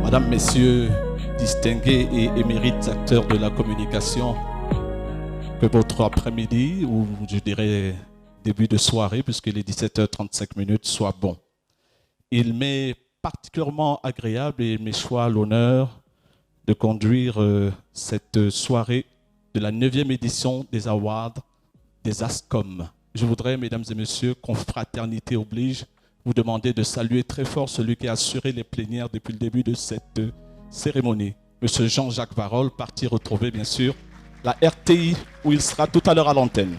Mesdames, Messieurs, distingués et émérites acteurs de la communication, que votre après-midi, ou je dirais début de soirée, puisqu'il est 17h35, soit bon. Il m'est particulièrement agréable et me soit l'honneur de conduire cette soirée de la 9e édition des Awards des ASCOM. Je voudrais, mesdames et messieurs, confraternité oblige, vous demander de saluer très fort celui qui a assuré les plénières depuis le début de cette cérémonie. Monsieur Jean-Jacques Varol, parti retrouver bien sûr la RTI où il sera tout à l'heure à l'antenne.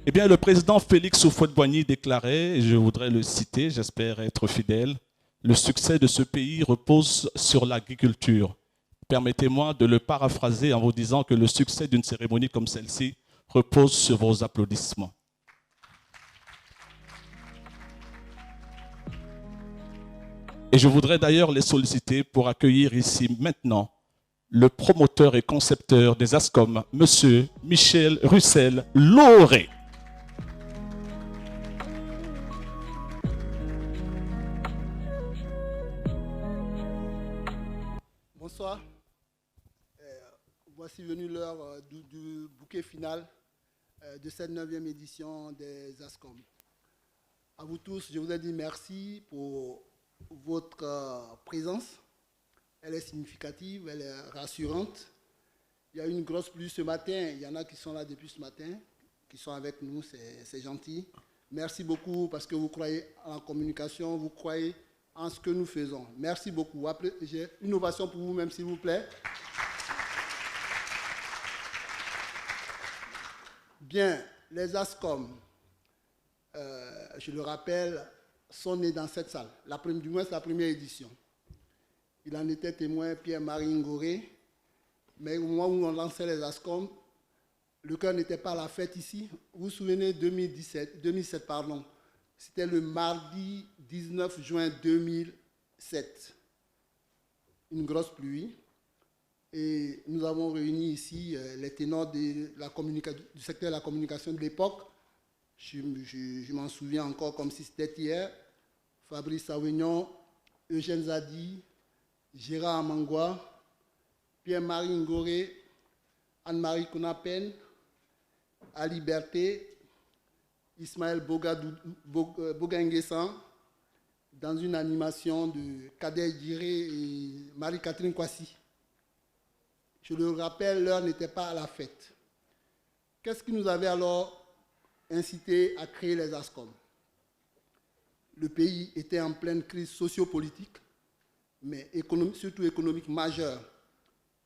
Eh bien, le président Félix Houphouët-Boigny déclarait, et je voudrais le citer, j'espère être fidèle, le succès de ce pays repose sur l'agriculture. Permettez-moi de le paraphraser en vous disant que le succès d'une cérémonie comme celle-ci repose sur vos applaudissements. Et je voudrais d'ailleurs les solliciter pour accueillir ici maintenant le promoteur et concepteur des ASCOM, Monsieur Michel Russel-Lauré. Bonsoir. Voici venu l'heure du bouquet final de cette 9e édition des ASCOM. À vous tous, je vous ai dit merci pour votre présence. Elle est significative, elle est rassurante. Il y a eu une grosse pluie ce matin, il y en a qui sont là depuis ce matin, qui sont avec nous, c'est gentil. Merci beaucoup parce que vous croyez en la communication, vous croyez en ce que nous faisons. Merci beaucoup. J'ai une ovation pour vous-même, s'il vous plaît. Bien, les ASCOM, je le rappelle, sont nés dans cette salle. Du moins, c'est la première édition. Il en était témoin Pierre-Marie Ngoré, mais au moment où on lançait les ASCOM, le cœur n'était pas à la fête ici. Vous vous souvenez, 2007, pardon. C'était le mardi 19 juin 2007. Une grosse pluie. Et nous avons réuni ici les ténors du secteur de la communication de l'époque. Je m'en souviens encore comme si c'était hier. Fabrice Awignon, Eugène Zadi, Gérard Amangua, Pierre-Marie Ngoré, Anne-Marie Konapen, Ali Berté, Ismaël Boganguessan, dans une animation de Kader Djiré et Marie-Catherine Kwasi. Je le rappelle, l'heure n'était pas à la fête. Qu'est-ce qui nous avait alors incité à créer les ASCOM? Le pays était en pleine crise sociopolitique, mais surtout économique majeure.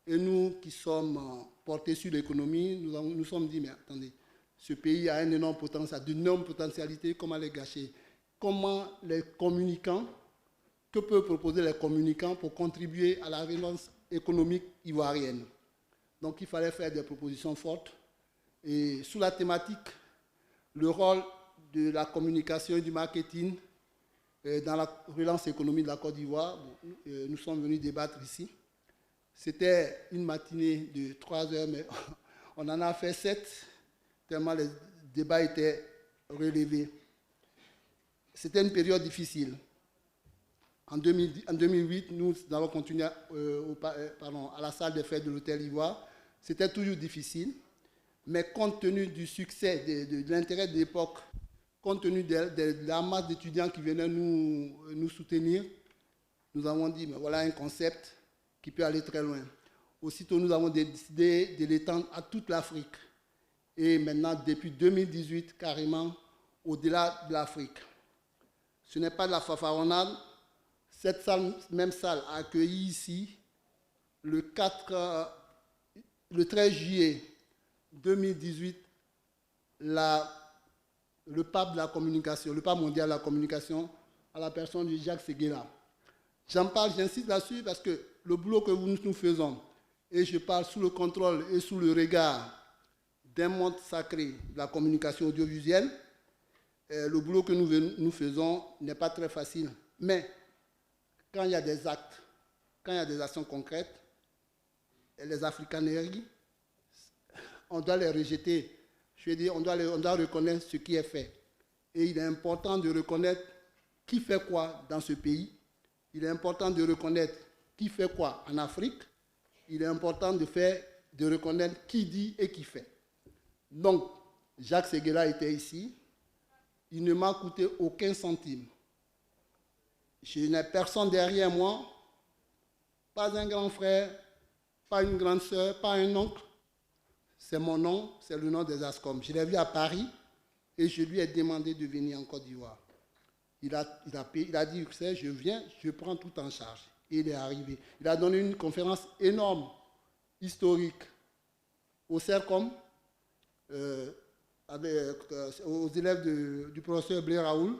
Et nous qui sommes portés sur l'économie, nous sommes dit, mais attendez, ce pays a un énorme potentiel, d'énormes potentialités, comment les gâcher? Comment les communicants, que peuvent proposer les communicants pour contribuer à la relance économique ivoirienne? Donc il fallait faire des propositions fortes. Et sous la thématique, le rôle de la communication et du marketing dans la relance économique de la Côte d'Ivoire, nous sommes venus débattre ici. C'était une matinée de 3 heures, mais on en a fait 7, tellement les débats étaient relevés. C'était une période difficile. En 2008, nous avons continué à la salle des fêtes de l'Hôtel Ivoire. C'était toujours difficile, mais compte tenu du succès, de l'intérêt de l'époque, compte tenu de la masse d'étudiants qui venaient nous soutenir, nous avons dit, mais voilà un concept qui peut aller très loin. Aussitôt, nous avons décidé de l'étendre à toute l'Afrique. Et maintenant, depuis 2018, carrément, au-delà de l'Afrique. Ce n'est pas de la fanfaronnade. Cette même salle a accueilli ici, le 13 juillet 2018, le pape de la communication, le pape mondial de la communication, à la personne de Jacques Séguéla. J'en parle, j'insiste là-dessus parce que le boulot que nous faisons, et je parle sous le contrôle et sous le regard d'un monde sacré de la communication audiovisuelle, le boulot que nous faisons n'est pas très facile. Mais quand il y a des actes, quand il y a des actions concrètes, les africaneries, on doit les rejeter. Je veux dire, on doit reconnaître ce qui est fait. Et il est important de reconnaître qui fait quoi dans ce pays. Il est important de reconnaître qui fait quoi en Afrique. Il est important de reconnaître qui dit et qui fait. Donc, Jacques Séguéla était ici. Il ne m'a coûté aucun centime. Je n'ai personne derrière moi, pas un grand frère, pas une grande sœur, pas un oncle. C'est mon nom, c'est le nom des ASCOM. Je l'ai vu à Paris et je lui ai demandé de venir en Côte d'Ivoire. Il a dit, je viens, je prends tout en charge. Et il est arrivé. Il a donné une conférence énorme, historique, au CERCOM, aux élèves du professeur Blair Raoul.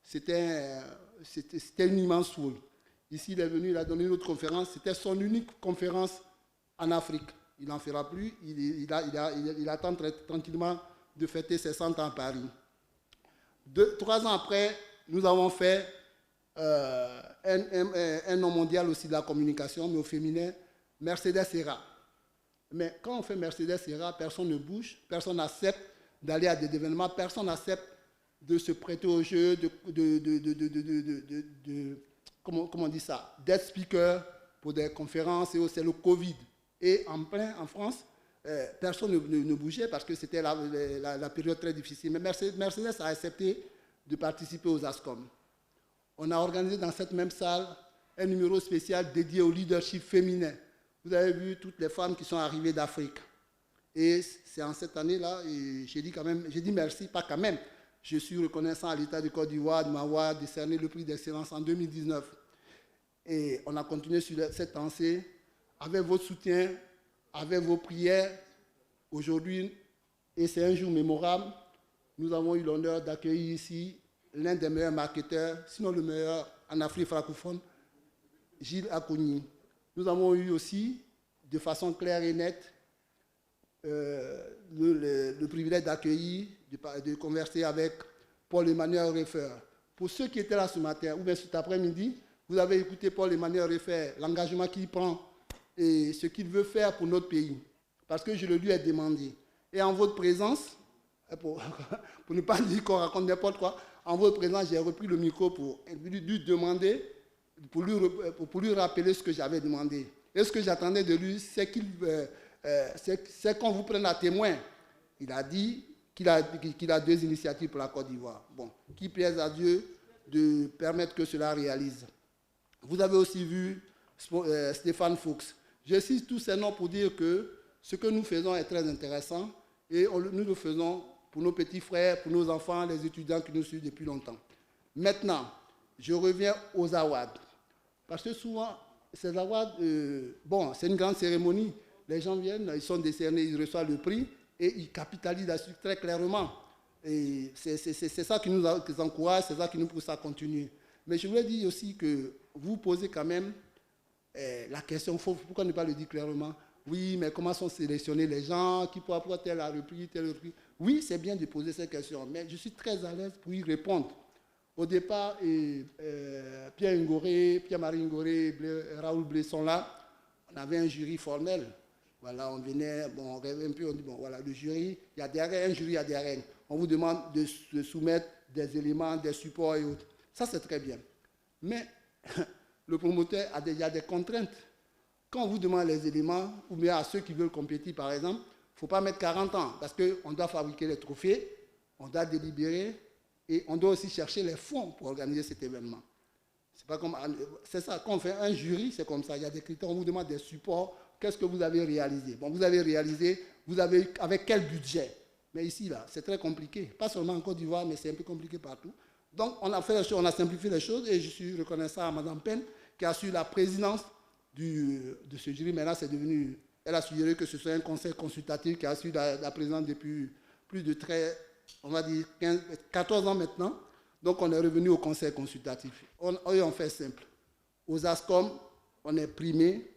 C'était une immense foule. Ici, il est venu, il a donné une autre conférence. C'était son unique conférence en Afrique. Il n'en fera plus. Il attend tranquillement de fêter ses 100 ans à Paris. 3 ans après, nous avons fait un nom mondial aussi de la communication, mais au féminin, Mercedes Serra. Mais quand on fait Mercedes Serra, personne ne bouge, personne n'accepte d'aller à des événements, personne n'accepte de se prêter au jeu, comment on dit ça, d'être speaker pour des conférences, et c'est le Covid. Et en France, personne ne bougeait parce que c'était la période très difficile. Mais Mercedes a accepté de participer aux ASCOM. On a organisé dans cette même salle un numéro spécial dédié au leadership féminin. Vous avez vu toutes les femmes qui sont arrivées d'Afrique. Et c'est en cette année-là, j'ai dit merci, pas quand même. Je suis reconnaissant à l'État de Côte d'Ivoire de m'avoir décerné le prix d'excellence en 2019. Et on a continué sur cette lancée avec votre soutien, avec vos prières. Aujourd'hui, et c'est un jour mémorable, nous avons eu l'honneur d'accueillir ici l'un des meilleurs marketeurs, sinon le meilleur en Afrique francophone, Gilles Akouni. Nous avons eu aussi, de façon claire et nette, le privilège d'accueillir, de converser avec Paul-Emmanuel Reffer. Pour ceux qui étaient là ce matin, ou bien cet après-midi, vous avez écouté Paul-Emmanuel Reffer, l'engagement qu'il prend et ce qu'il veut faire pour notre pays. Parce que je le lui ai demandé. Et en votre présence, pour ne pas dire qu'on raconte n'importe quoi, en votre présence, j'ai repris le micro pour lui demander, pour lui rappeler ce que j'avais demandé. Et ce que j'attendais de lui, c'est qu'on vous prenne à témoin. Il a dit qu'il a 2 initiatives pour la Côte d'Ivoire. Bon, qui plaise à Dieu de permettre que cela réalise. Vous avez aussi vu Stéphane Fuchs. Je cite tous ces noms pour dire que ce que nous faisons est très intéressant et nous le faisons pour nos petits frères, pour nos enfants, les étudiants qui nous suivent depuis longtemps. Maintenant, je reviens aux awards. Parce que souvent, ces awards, c'est une grande cérémonie. Les gens viennent, ils sont décernés, ils reçoivent le prix et ils capitalisent là-dessus très clairement. Et c'est ça qui nous encourage, c'est ça qui nous pousse à continuer. Mais je voulais dire aussi que vous posez quand même la question, pourquoi ne pas le dire clairement? Oui, mais comment sont sélectionnés les gens? Qui pourra tel a repris, tel repris? Oui, c'est bien de poser ces questions, mais je suis très à l'aise pour y répondre. Au départ, Pierre-Marie Ngoré, Raoul Blé sont là. On avait un jury formel. Voilà, on venait, on rêvait un peu, on dit, voilà, le jury, il y a des règles, un jury, il y a des règles. On vous demande de soumettre des éléments, des supports et autres. Ça, c'est très bien. Mais le promoteur a déjà des contraintes. Quand on vous demande les éléments, ou bien à ceux qui veulent compétir, par exemple, il ne faut pas mettre 40 ans, parce qu'on doit fabriquer les trophées, on doit délibérer, et on doit aussi chercher les fonds pour organiser cet événement. C'est ça, quand on fait un jury, c'est comme ça, il y a des critères, on vous demande des supports, qu'est-ce que vous avez réalisé? Bon, vous avez réalisé, avec quel budget? Mais ici, là, c'est très compliqué, pas seulement en Côte d'Ivoire, mais c'est un peu compliqué partout. Donc, on a fait les choses, on a simplifié les choses, et je suis reconnaissant à Mme Pen, qui a su la présidence de ce jury. Mais là, c'est devenu, elle a suggéré que ce soit un conseil consultatif qui a su la présidence depuis plus de 14 ans maintenant. Donc, on est revenu au conseil consultatif. On fait simple. Aux ASCOM, on est primé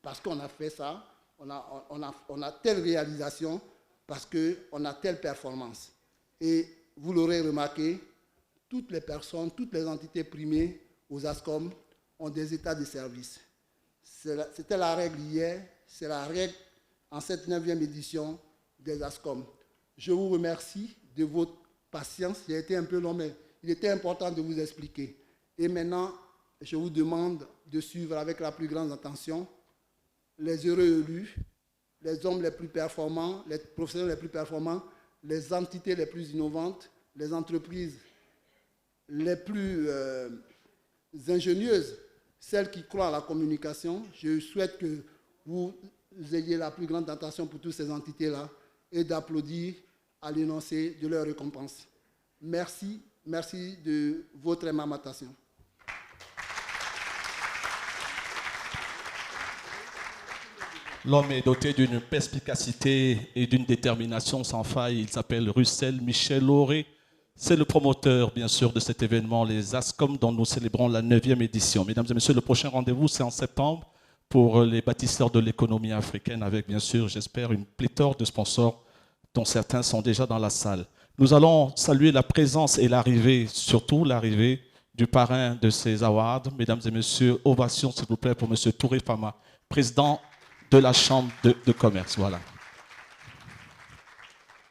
parce qu'on a fait ça, on a telle réalisation, parce qu'on a telle performance. Et vous l'aurez remarqué, toutes les personnes, toutes les entités primées aux ASCOM ont des états de service. C'était la règle hier, C'est la règle en cette 9e édition des ASCOM. Je vous remercie de votre patience. Il a été un peu long, mais il était important de vous expliquer. Et maintenant, je vous demande de suivre avec la plus grande attention les heureux élus, les hommes les plus performants, les professionnels les plus performants, les entités les plus innovantes, les entreprises les plus ingénieuses, celles qui croient à la communication. Je souhaite que vous ayez la plus grande attention pour toutes ces entités-là et d'applaudir à l'énoncé de leur récompense. Merci, merci de votre aimable attention. L'homme est doté d'une perspicacité et d'une détermination sans faille. Il s'appelle Russell Michel Lauré. C'est le promoteur, bien sûr, de cet événement, les ASCOM, dont nous célébrons la 9e édition. Mesdames et messieurs, le prochain rendez-vous, c'est en septembre pour les bâtisseurs de l'économie africaine, avec, bien sûr, j'espère, une pléthore de sponsors dont certains sont déjà dans la salle. Nous allons saluer la présence et l'arrivée, surtout l'arrivée du parrain de ces awards. Mesdames et messieurs, ovation, s'il vous plaît, pour M. Touré Fama, président de la Chambre de commerce. Voilà.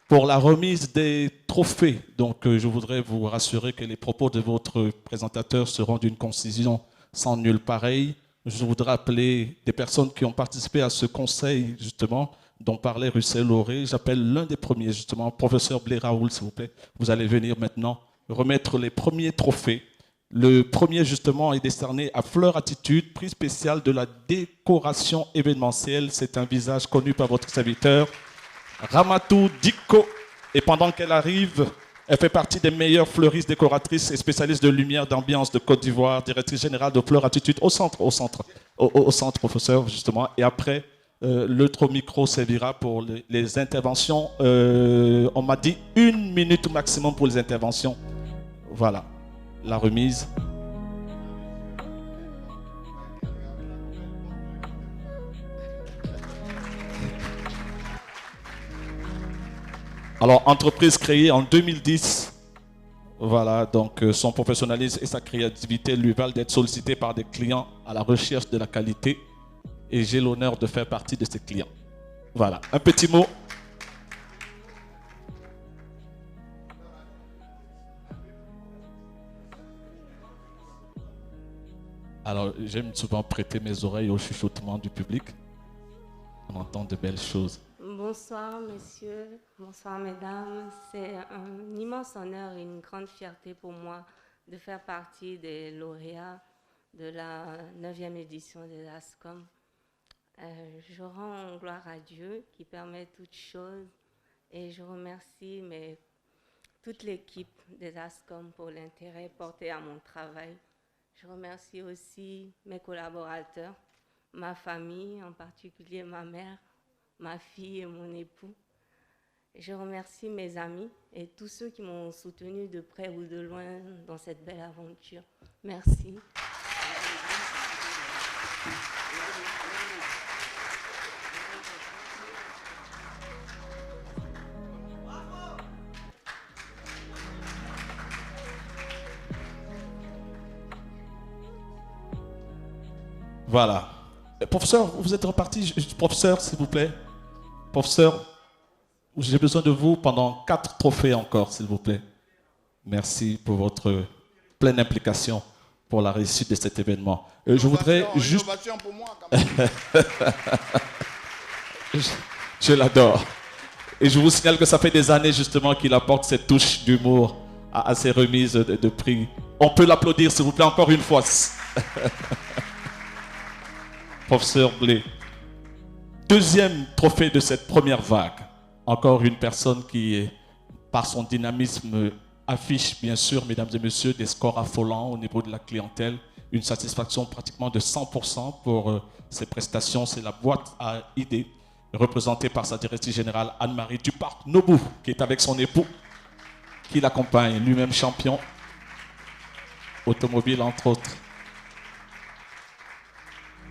Pour la remise des trophées, donc je voudrais vous rassurer que les propos de votre présentateur seront d'une concision sans nul pareil. Je voudrais appeler des personnes qui ont participé à ce conseil, justement, dont parlait Russell Lauré. J'appelle l'un des premiers, justement, professeur Blair Raoul, s'il vous plaît. Vous allez venir maintenant remettre les premiers trophées. Le premier, justement, est décerné à Fleur Attitude, prix spécial de la décoration événementielle. C'est un visage connu par votre serviteur, Ramatou Diko. Et pendant qu'elle arrive, elle fait partie des meilleures fleuristes, décoratrices et spécialistes de lumière, d'ambiance de Côte d'Ivoire, directrice générale de Fleur Attitude au centre, professeur, justement. Et après, l'autre micro servira pour les interventions. On m'a dit 1 minute maximum pour les interventions. Voilà, la remise. Alors, entreprise créée en 2010. Voilà, donc son professionnalisme et sa créativité lui valent d'être sollicité par des clients à la recherche de la qualité. Et j'ai l'honneur de faire partie de ces clients. Voilà, un petit mot. Alors, j'aime souvent prêter mes oreilles au chuchotement du public. On entend de belles choses. Bonsoir, messieurs. Bonsoir, mesdames. C'est un immense honneur et une grande fierté pour moi de faire partie des lauréats de la 9e édition des ASCOM. Je rends gloire à Dieu qui permet toutes choses et je remercie toute l'équipe des ASCOM pour l'intérêt porté à mon travail. Je remercie aussi mes collaborateurs, ma famille, en particulier ma mère, ma fille et mon époux. Je remercie mes amis et tous ceux qui m'ont soutenu de près ou de loin dans cette belle aventure. Merci. Voilà. Professeur, vous êtes reparti. Professeur, s'il vous plaît. Professeur, j'ai besoin de vous pendant 4 trophées encore, s'il vous plaît. Merci pour votre pleine implication pour la réussite de cet événement. Je voudrais juste... Pour moi, quand même. Je l'adore. Et je vous signale que ça fait des années justement qu'il apporte cette touche d'humour à ces remises de prix. On peut l'applaudir, s'il vous plaît, encore une fois. Professeur Blé. Deuxième trophée de cette première vague. Encore une personne qui, par son dynamisme, affiche, bien sûr, mesdames et messieurs, des scores affolants au niveau de la clientèle. Une satisfaction pratiquement de 100% pour ses prestations. C'est la boîte à idées, représentée par sa directrice générale Anne-Marie Duparc-Nobou, qui est avec son époux, qui l'accompagne, lui-même champion automobile, entre autres.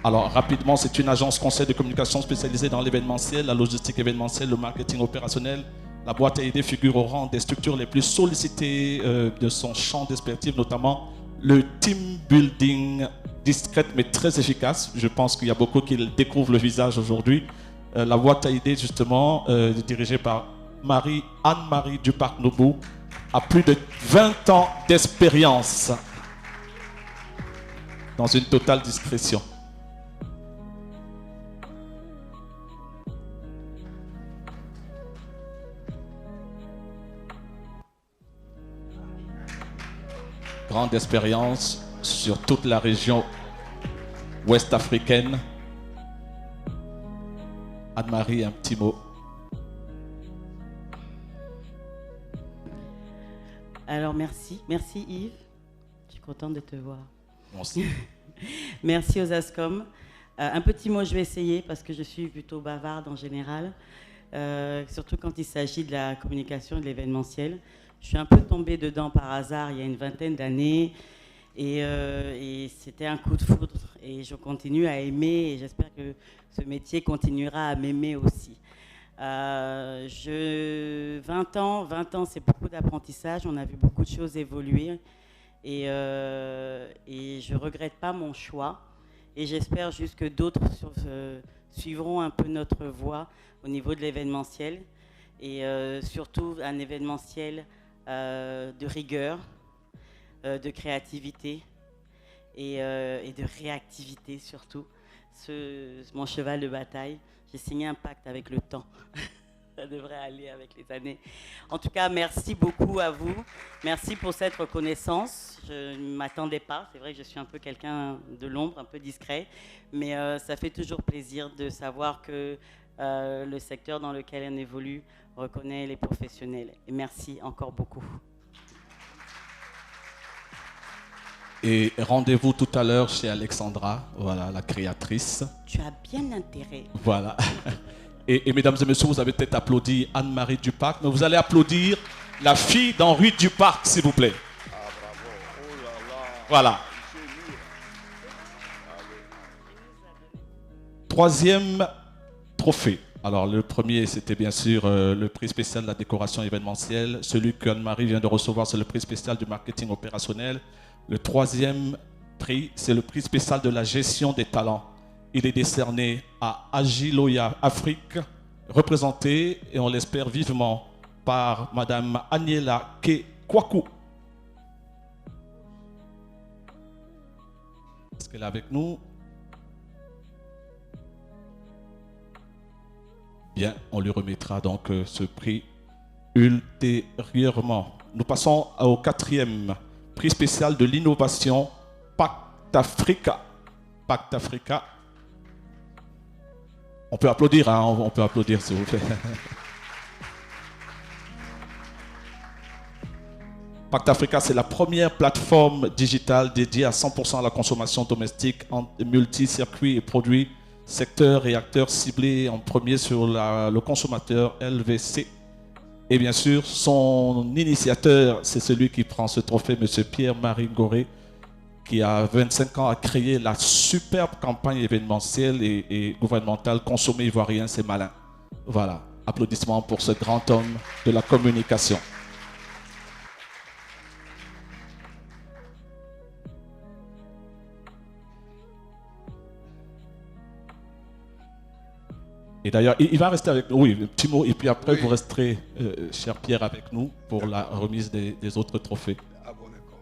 Alors, rapidement, c'est une agence conseil de communication spécialisée dans l'événementiel, la logistique événementielle, le marketing opérationnel. La boîte à idées figure au rang des structures les plus sollicitées de son champ d'expertise, notamment le team building discrète mais très efficace. Je pense qu'il y a beaucoup qui découvrent le visage aujourd'hui. La boîte à idées, justement, dirigée par Anne-Marie Duparc-Nobou, a plus de 20 ans d'expérience dans une totale discrétion. Grande expérience sur toute la région ouest africaine. Anne-Marie, un petit mot. Alors merci Yves, je suis contente de te voir. Merci. Merci aux ASCOM. Un petit mot, je vais essayer parce que je suis plutôt bavarde en général, surtout quand il s'agit de la communication et de l'événementiel. Je suis un peu tombée dedans par hasard il y a une vingtaine d'années et c'était un coup de foudre et je continue à aimer et j'espère que ce métier continuera à m'aimer aussi. 20 ans, c'est beaucoup d'apprentissage, on a vu beaucoup de choses évoluer et je ne regrette pas mon choix et j'espère juste que d'autres suivront un peu notre voie au niveau de l'événementiel et surtout un événementiel de rigueur, de créativité et de réactivité surtout. Mon cheval de bataille, j'ai signé un pacte avec le temps. Ça devrait aller avec les années. En tout cas, merci beaucoup à vous. Merci pour cette reconnaissance. Je ne m'attendais pas. C'est vrai que je suis un peu quelqu'un de l'ombre, un peu discret. Mais ça fait toujours plaisir de savoir que le secteur dans lequel on évolue reconnaît les professionnels. Et merci encore beaucoup. Et rendez-vous tout à l'heure chez Alexandra, voilà, la créatrice. Tu as bien intérêt. Voilà. Et mesdames et messieurs, vous avez peut-être applaudi Anne-Marie Duparc, mais vous allez applaudir la fille d'Henri Duparc, s'il vous plaît. Ah, bravo. Oh là là. Voilà. Troisième trophée. Alors, le premier, c'était bien sûr le prix spécial de la décoration événementielle. Celui qu'Anne-Marie vient de recevoir, c'est le prix spécial du marketing opérationnel. Le troisième prix, c'est le prix spécial de la gestion des talents. Il est décerné à Agiloya Afrique, représenté, et on l'espère vivement, par Madame Aniela Kwaku. Est-ce qu'elle est avec nous? Bien, on lui remettra donc ce prix ultérieurement. Nous passons au quatrième prix spécial de l'innovation Pacte Africa. Pacte Africa. On peut applaudir, hein, on peut applaudir s'il vous plaît. Pacte Africa, c'est la première plateforme digitale dédiée à 100% à la consommation domestique en multi-circuits et produits, secteurs et acteurs ciblés en premier sur le consommateur LVC. Et bien sûr, son initiateur, c'est celui qui prend ce trophée, M. Pierre-Marie Goré, qui a 25 ans a créé la superbe campagne événementielle et gouvernementale Consommer ivoirien, c'est malin. Voilà, applaudissements pour ce grand homme de la communication. Et d'ailleurs, il va rester avec nous, oui, un petit mot, et puis après, oui, vous resterez, cher Pierre, avec nous pour la remise des autres trophées. Ah bon, d'accord.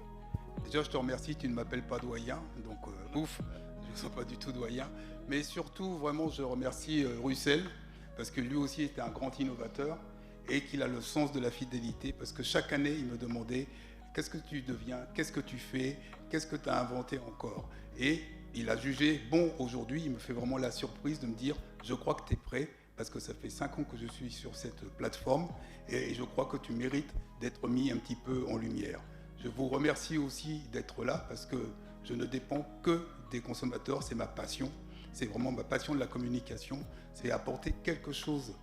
Déjà, je te remercie, tu ne m'appelles pas doyen, donc ouf, je ne suis pas du tout doyen. Mais surtout, vraiment, je remercie Russell, parce que lui aussi était un grand innovateur et qu'il a le sens de la fidélité, parce que chaque année, il me demandait qu'est-ce que tu deviens, qu'est-ce que tu fais, qu'est-ce que tu as inventé encore. Et il a jugé bon aujourd'hui, il me fait vraiment la surprise de me dire je crois que tu es prêt parce que ça fait 5 ans que je suis sur cette plateforme et je crois que tu mérites d'être mis un petit peu en lumière. Je vous remercie aussi d'être là parce que je ne dépends que des consommateurs, c'est ma passion, c'est vraiment ma passion de la communication, c'est apporter quelque chose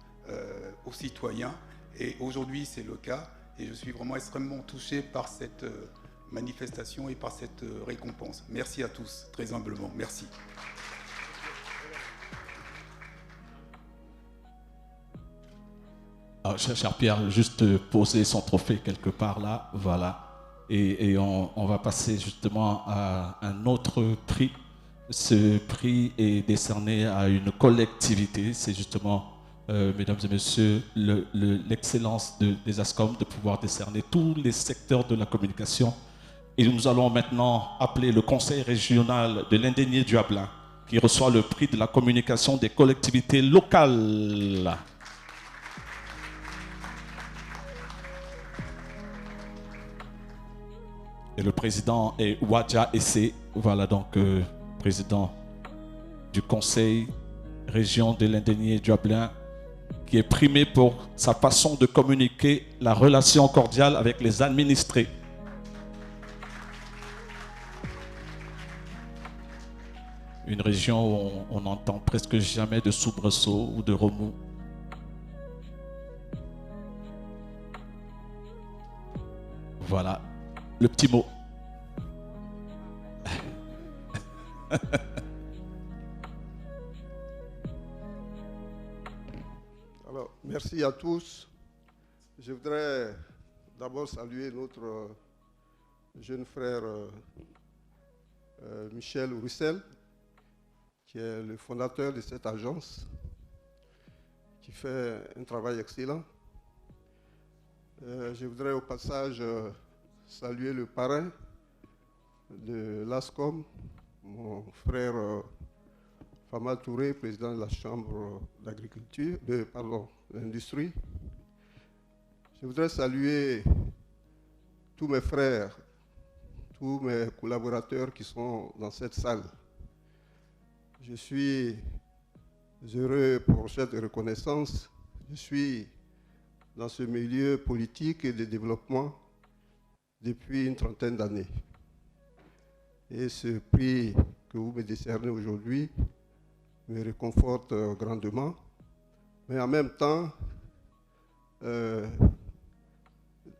aux citoyens et aujourd'hui c'est le cas et je suis vraiment extrêmement touché par cette manifestation et par cette récompense. Merci à tous, très humblement, merci. Alors, cher Pierre, juste poser son trophée quelque part là, voilà. Et on va passer justement à un autre prix ce prix est décerné à une collectivité. C'est justement, mesdames et messieurs, l'excellence des ASCOM de pouvoir décerner tous les secteurs de la communication. Et nous allons maintenant appeler le conseil régional de l'Indénié-Duablin qui reçoit le prix de la communication des collectivités locales. Et le président est Wadja Essé. Voilà donc président du conseil région de l'Indénié-Duablin qui est primé pour sa façon de communiquer la relation cordiale avec les administrés. Une région où on n'entend presque jamais de soubresauts ou de remous. Voilà, le petit mot. Alors, merci à tous. Je voudrais d'abord saluer notre jeune frère Michel Roussel, qui est le fondateur de cette agence, qui fait un travail excellent. Je voudrais au passage saluer le parrain de l'ASCOM, mon frère Fama Touré, président de la Chambre d'agriculture, de l'industrie. Je voudrais saluer tous mes frères, tous mes collaborateurs qui sont dans cette salle. Je suis heureux pour cette reconnaissance. Je suis dans ce milieu politique et de développement depuis une trentaine d'années. Et ce prix que vous me décernez aujourd'hui me réconforte grandement, mais en même temps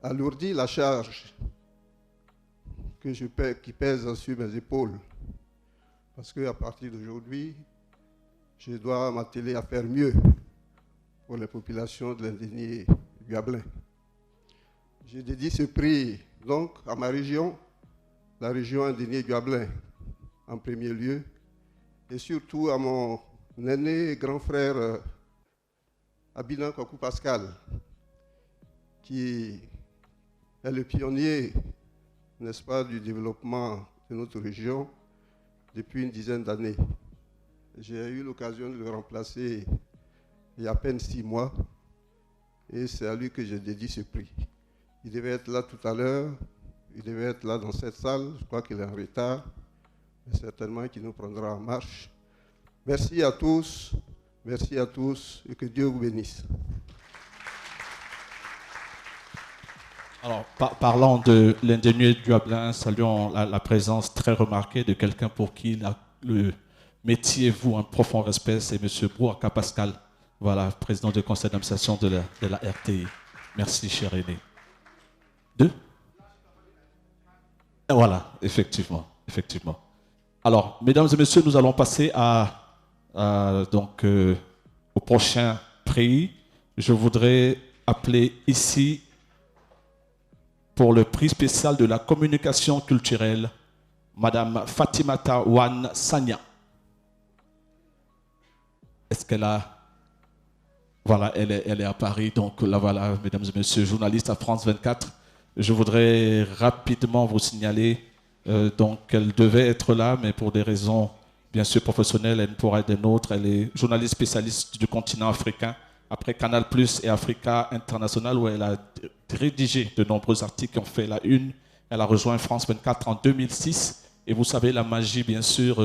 alourdit la charge qui pèse sur mes épaules. Parce qu'à partir d'aujourd'hui, je dois m'atteler à faire mieux pour les populations de l'Indénié-Duablin. Je dédie ce prix donc à ma région, la région Indénié-Duablin en premier lieu, et surtout à mon aîné et grand frère Abinan Kakou Pascal, qui est le pionnier, n'est-ce pas, du développement de notre région depuis une dizaine d'années. J'ai eu l'occasion de le remplacer il y a à peine 6 mois, et c'est à lui que je dédie ce prix. Il devait être là tout à l'heure, il devait être là dans cette salle, je crois qu'il est en retard, mais certainement qu'il nous prendra en marche. Merci à tous, et que Dieu vous bénisse. Alors, parlant de l'Indénié-Duablin, saluons la présence très remarquée de quelqu'un pour qui le métier vaut un profond respect, c'est M. Bouaka Pascal, voilà, président du conseil d'administration de la RTI. Merci, cher aîné. Voilà, effectivement. Alors, mesdames et messieurs, nous allons passer au prochain prix. Je voudrais appeler ici pour le prix spécial de la communication culturelle, Madame Fatimata Wan Sanya. Est-ce qu'elle a... Voilà, elle est à Paris, donc là voilà, mesdames et messieurs, journalistes à France 24. Je voudrais rapidement vous signaler qu'elle devait être là, mais pour des raisons bien sûr professionnelles, elle ne pourra être des nôtres. Elle est journaliste spécialiste du continent africain, après Canal+ et Africa International, où elle a rédigé de nombreux articles qui ont fait la une. Elle a rejoint France 24 en 2006. Et vous savez, la magie, bien sûr,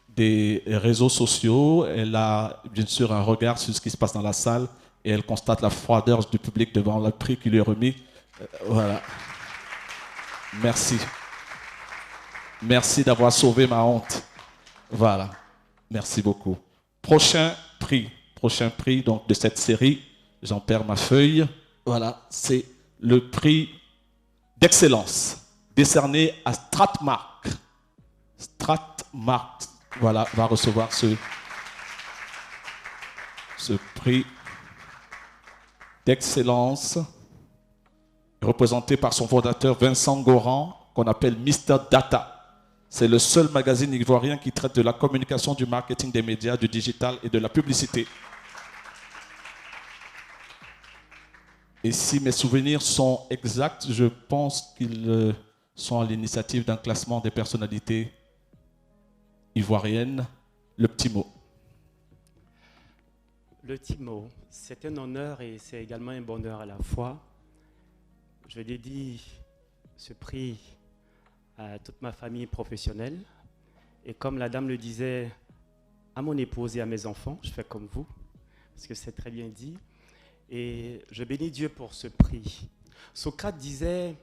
des réseaux sociaux. Elle a, bien sûr, un regard sur ce qui se passe dans la salle et elle constate la froideur du public devant le prix qui lui est remis. Voilà. Merci. Merci d'avoir sauvé ma honte. Voilà. Merci beaucoup. Prochain prix donc, de cette série, j'en perds ma feuille. Voilà, c'est le prix d'excellence décerné à Stratmark. Stratmark, voilà, va recevoir ce prix d'excellence représenté par son fondateur Vincent Goran, qu'on appelle Mr. Data. C'est le seul magazine ivoirien qui traite de la communication, du marketing, des médias, du digital et de la publicité. Et si mes souvenirs sont exacts, je pense qu'ils sont à l'initiative d'un classement des personnalités ivoiriennes. Le petit mot. Le petit mot, c'est un honneur et c'est également un bonheur à la fois. Je dédie ce prix à toute ma famille professionnelle. Et comme la dame le disait, à mon épouse et à mes enfants, je fais comme vous, parce que c'est très bien dit. Et je bénis Dieu pour ce prix. Socrate disait,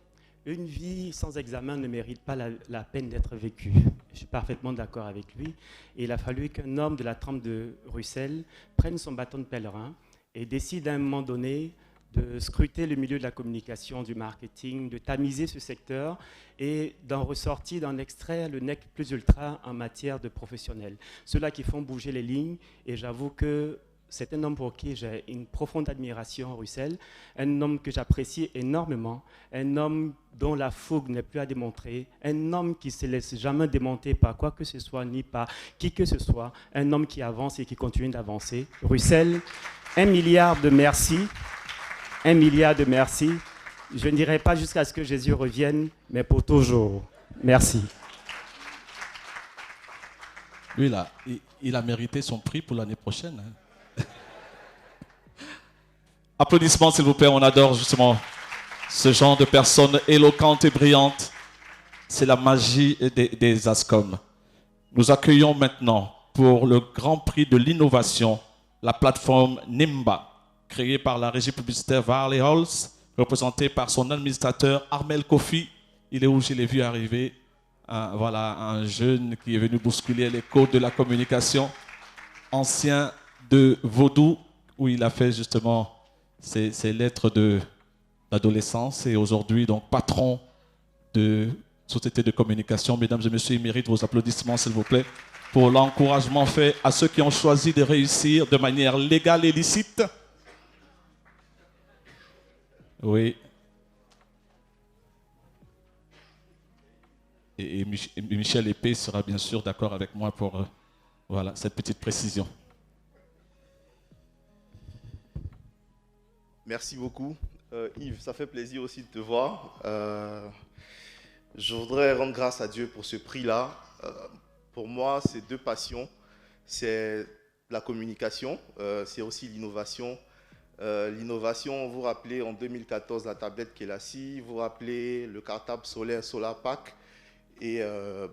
une vie sans examen ne mérite pas la peine d'être vécue. Je suis parfaitement d'accord avec lui. Et il a fallu qu'un homme de la trempe de Russell prenne son bâton de pèlerin et décide à un moment donné de scruter le milieu de la communication, du marketing, de tamiser ce secteur et d'en ressortir, d'en extraire le nec plus ultra en matière de professionnels. Ceux-là qui font bouger les lignes, et j'avoue que c'est un homme pour qui j'ai une profonde admiration, Russell, un homme que j'apprécie énormément, un homme dont la fougue n'est plus à démontrer, un homme qui ne se laisse jamais démonter par quoi que ce soit, ni par qui que ce soit, un homme qui avance et qui continue d'avancer. Russell, 1 milliard de merci. 1 milliard de merci. Je ne dirai pas jusqu'à ce que Jésus revienne, mais pour toujours. Merci. Lui, là, il a mérité son prix pour l'année prochaine. Hein. Applaudissements, s'il vous plaît. On adore justement ce genre de personnes éloquentes et brillantes. C'est la magie des ASCOM. Nous accueillons maintenant pour le Grand Prix de l'innovation la plateforme Nimba, créée par la régie publicitaire Varley Halls, représentée par son administrateur Armel Kofi. Il est où je l'ai vu arriver. Voilà, un jeune qui est venu bousculer les codes de la communication, ancien de Vaudou, où il a fait justement ses lettres d'adolescence et aujourd'hui donc patron de société de communication. Mesdames et messieurs, il mérite vos applaudissements, s'il vous plaît, pour l'encouragement fait à ceux qui ont choisi de réussir de manière légale et licite. Oui. Et Michel Épée sera bien sûr d'accord avec moi pour voilà, cette petite précision. Merci beaucoup. Yves, ça fait plaisir aussi de te voir. Je voudrais rendre grâce à Dieu pour ce prix-là. Pour moi, c'est deux passions. C'est la communication, c'est aussi l'innovation. L'innovation, vous vous rappelez en 2014 la tablette Kelassi, vous vous rappelez le cartable solaire SolarPack. Et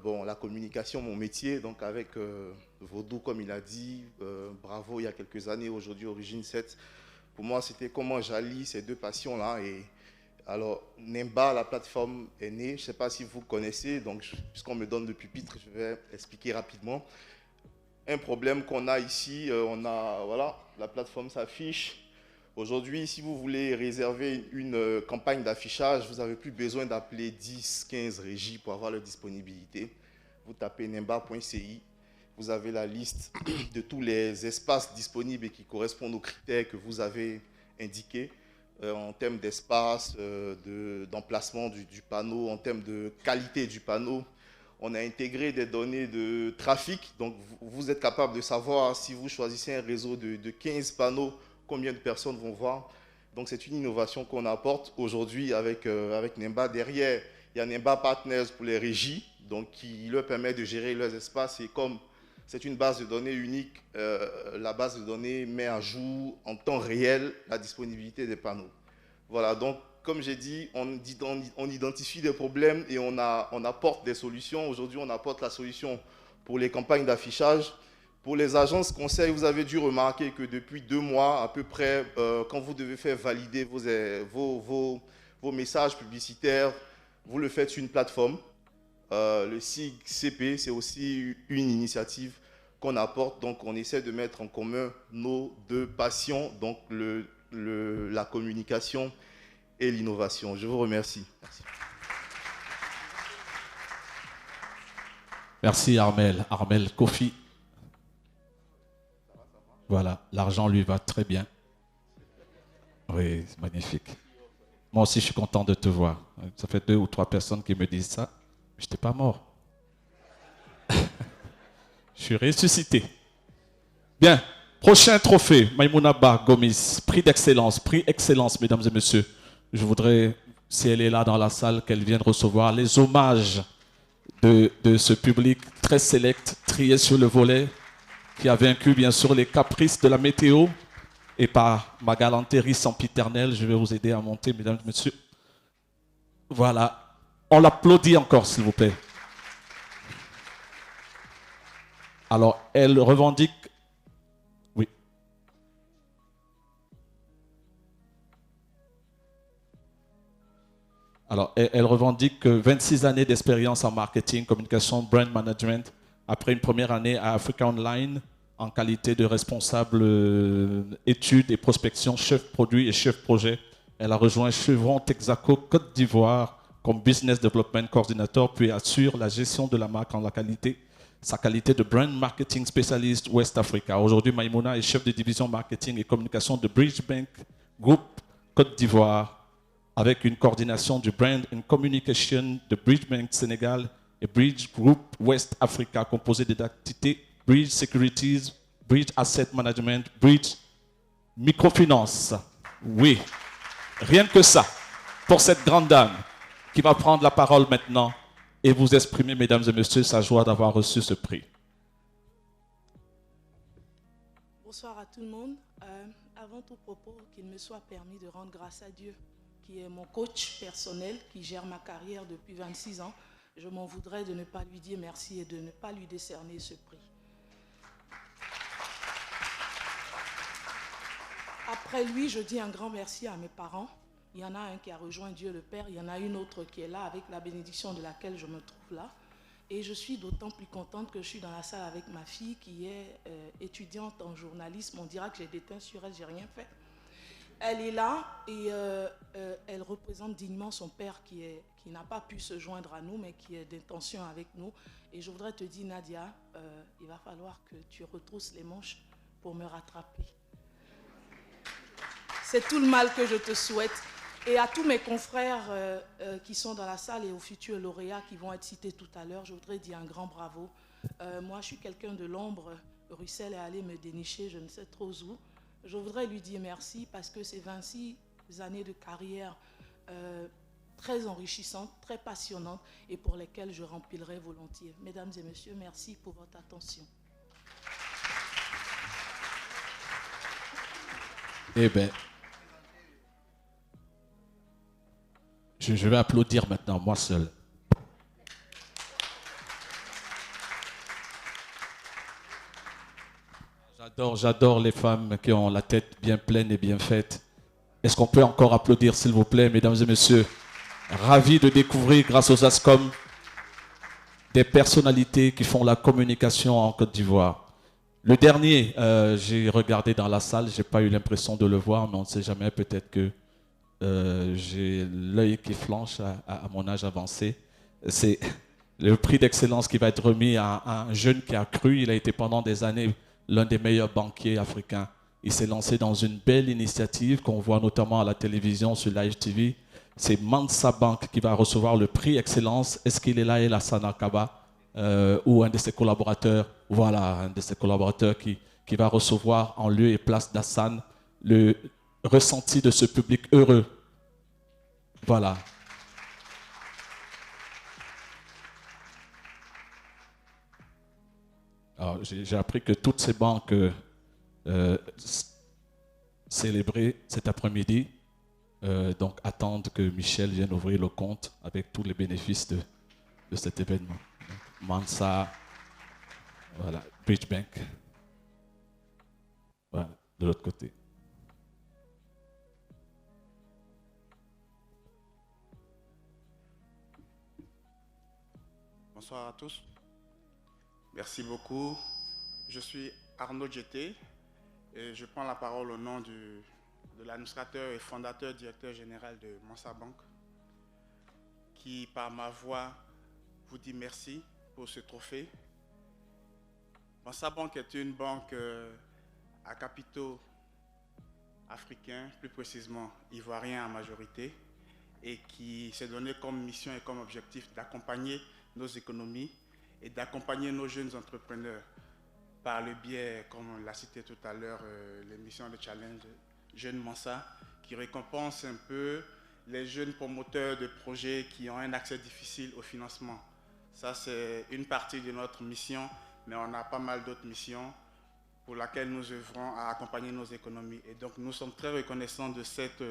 bon, la communication, mon métier, donc avec Vaudou, comme il a dit, Bravo, il y a quelques années, aujourd'hui Origine 7. Pour moi, c'était comment j'allie ces deux passions-là. Et alors, Nimba, la plateforme est née. Je ne sais pas si vous connaissez, donc puisqu'on me donne le pupitre, je vais expliquer rapidement. Un problème qu'on a ici, voilà, la plateforme s'affiche. Aujourd'hui, si vous voulez réserver une campagne d'affichage, vous n'avez plus besoin d'appeler 10, 15 régies pour avoir leur disponibilité. Vous tapez nimba.ci, vous avez la liste de tous les espaces disponibles et qui correspondent aux critères que vous avez indiqués en termes d'espace, d'emplacement du panneau, en termes de qualité du panneau. On a intégré des données de trafic, donc vous êtes capable de savoir si vous choisissez un réseau de 15 panneaux, combien de personnes vont voir. Donc c'est une innovation qu'on apporte aujourd'hui avec Nimba. Derrière, il y a Nimba Partners pour les régies, donc qui leur permet de gérer leurs espaces. Et comme c'est une base de données unique, la base de données met à jour en temps réel la disponibilité des panneaux. Voilà, donc comme j'ai dit, on identifie des problèmes et on apporte des solutions. Aujourd'hui, on apporte la solution pour les campagnes d'affichage. Pour les agences conseils, vous avez dû remarquer que depuis 2 mois à peu près, quand vous devez faire valider vos messages publicitaires, vous le faites sur une plateforme. Le SIG CP, c'est aussi une initiative qu'on apporte. Donc, on essaie de mettre en commun nos deux passions, donc la communication et l'innovation. Je vous remercie. Merci. Merci Armel. Armel Kofi. Voilà, l'argent lui va très bien. Oui, c'est magnifique. Moi aussi, je suis content de te voir. Ça fait 2 ou 3 personnes qui me disent ça. Je n'étais pas mort. Je suis ressuscité. Bien. Prochain trophée, Maïmouna Ba Gomis, prix d'excellence, mesdames et messieurs. Je voudrais, si elle est là dans la salle, qu'elle vienne recevoir les hommages de ce public très sélect, trié sur le volet, qui a vaincu bien sûr les caprices de la météo. Et par ma galanterie sempiternelle, je vais vous aider à monter, mesdames et messieurs. Voilà. On l'applaudit encore, s'il vous plaît. Alors, elle revendique... Oui. Alors, elle revendique 26 années d'expérience en marketing, communication, brand management, après une première année à Africa Online, en qualité de responsable études et prospection, chef produit et chef projet. Elle a rejoint Chevron Texaco Côte d'Ivoire comme Business Development Coordinator, puis assure la gestion de la marque en sa qualité de Brand Marketing Specialist West Africa. Aujourd'hui, Maïmouna est chef de division marketing et communication de Bridgebank Group Côte d'Ivoire, avec une coordination du Brand and Communication de Bridgebank Sénégal et Bridge Group West Africa, composée des entités Bridge Securities, Bridge Asset Management, Bridge Microfinance. Oui, rien que ça, pour cette grande dame qui va prendre la parole maintenant et vous exprimer, mesdames et messieurs, sa joie d'avoir reçu ce prix. Bonsoir à tout le monde. Avant tout propos, qu'il me soit permis de rendre grâce à Dieu, qui est mon coach personnel, qui gère ma carrière depuis 26 ans. Je m'en voudrais de ne pas lui dire merci et de ne pas lui décerner ce prix. Après lui, je dis un grand merci à mes parents. Il y en a un qui a rejoint Dieu le Père, il y en a une autre qui est là avec la bénédiction de laquelle je me trouve là. Et je suis d'autant plus contente que je suis dans la salle avec ma fille qui est étudiante en journalisme. On dira que j'ai déteint sur elle, j'ai rien fait. Elle est là et elle représente dignement son père qui n'a pas pu se joindre à nous, mais qui est d'intention avec nous. Et je voudrais te dire, Nadia, il va falloir que tu retrousses les manches pour me rattraper. C'est tout le mal que je te souhaite. Et à tous mes confrères qui sont dans la salle et aux futurs lauréats qui vont être cités tout à l'heure, je voudrais dire un grand bravo. Moi, je suis quelqu'un de l'ombre. Russell est allé me dénicher, je ne sais trop où. Je voudrais lui dire merci parce que ces 26 années de carrière très enrichissantes, très passionnantes et pour lesquelles je remplirai volontiers. Mesdames et messieurs, merci pour votre attention. Eh bien, je vais applaudir maintenant, moi seul. J'adore les femmes qui ont la tête bien pleine et bien faite. Est-ce qu'on peut encore applaudir, s'il vous plaît, mesdames et messieurs? Ravi de découvrir, grâce aux ASCOM, des personnalités qui font la communication en Côte d'Ivoire. Le dernier, j'ai regardé dans la salle, je n'ai pas eu l'impression de le voir, mais on ne sait jamais, peut-être que j'ai l'œil qui flanche à mon âge avancé. C'est le prix d'excellence qui va être remis à un jeune qui a cru. Il a été pendant des années l'un des meilleurs banquiers africains. Il s'est lancé dans une belle initiative qu'on voit notamment à la télévision sur Live TV. C'est Mansa Bank qui va recevoir le prix Excellence. Est-ce qu'il est là, El Hassan Akaba, ou un de ses collaborateurs? Voilà, un de ses collaborateurs qui va recevoir en lieu et place d'Hassan le ressenti de ce public heureux. Voilà. Alors, j'ai appris que toutes ces banques célébrées cet après-midi donc attendent que Michel vienne ouvrir le compte avec tous les bénéfices de cet événement. Donc, Mansa, voilà, Bridgebank, voilà, de l'autre côté. Bonsoir à tous. Merci beaucoup. Je suis Arnaud Djeté et je prends la parole au nom de l'administrateur et fondateur directeur général de Mansa Bank qui, par ma voix, vous dit merci pour ce trophée. Mansa Bank est une banque à capitaux africains, plus précisément ivoiriens en majorité, et qui s'est donné comme mission et comme objectif d'accompagner nos économies et d'accompagner nos jeunes entrepreneurs par le biais, comme on l'a cité tout à l'heure, l'émission de Challenge Jeune Mansa, qui récompense un peu les jeunes promoteurs de projets qui ont un accès difficile au financement. Ça, c'est une partie de notre mission, mais on a pas mal d'autres missions pour lesquelles nous œuvrons à accompagner nos économies. Et donc, nous sommes très reconnaissants de cette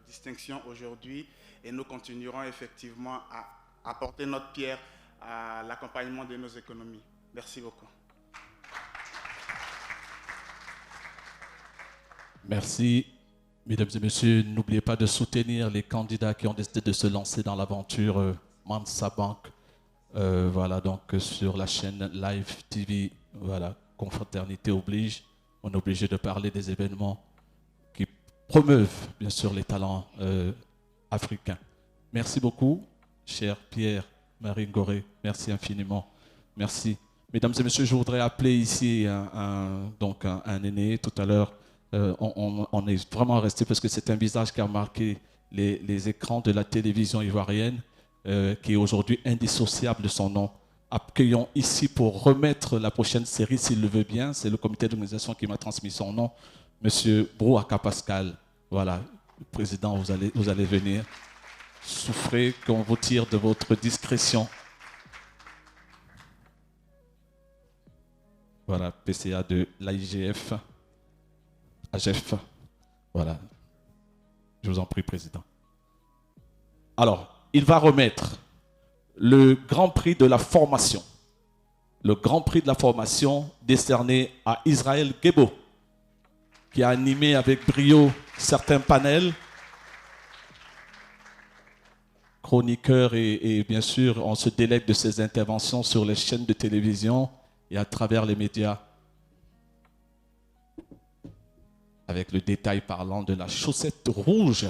distinction aujourd'hui et nous continuerons effectivement à apporter notre pierre à l'accompagnement de nos économies. Merci beaucoup. Merci. Mesdames et messieurs, n'oubliez pas de soutenir les candidats qui ont décidé de se lancer dans l'aventure Mansa Bank. Voilà, donc sur la chaîne Live TV, voilà, Confraternité oblige. On est obligé de parler des événements qui promeuvent, bien sûr, les talents africains. Merci beaucoup, cher Pierre-Marie Ngoré. Merci infiniment. Merci. Mesdames et messieurs, je voudrais appeler ici un aîné tout à l'heure. On est vraiment resté parce que c'est un visage qui a marqué les écrans de la télévision ivoirienne, qui est aujourd'hui indissociable de son nom. Accueillons ici pour remettre la prochaine série, s'il le veut bien. C'est le comité d'organisation qui m'a transmis son nom, Monsieur Brouaka Pascal. Voilà, président, vous allez venir. Souffrez qu'on vous tire de votre discrétion. Voilà, PCA de l'AIGF. AGF. Voilà. Je vous en prie, président. Alors, il va remettre le Grand Prix de la formation. Le Grand Prix de la formation décerné à Israël Gebo, qui a animé avec brio certains panels, chroniqueurs et bien sûr, on se délègue de ses interventions sur les chaînes de télévision et à travers les médias, avec le détail parlant de la chaussette rouge.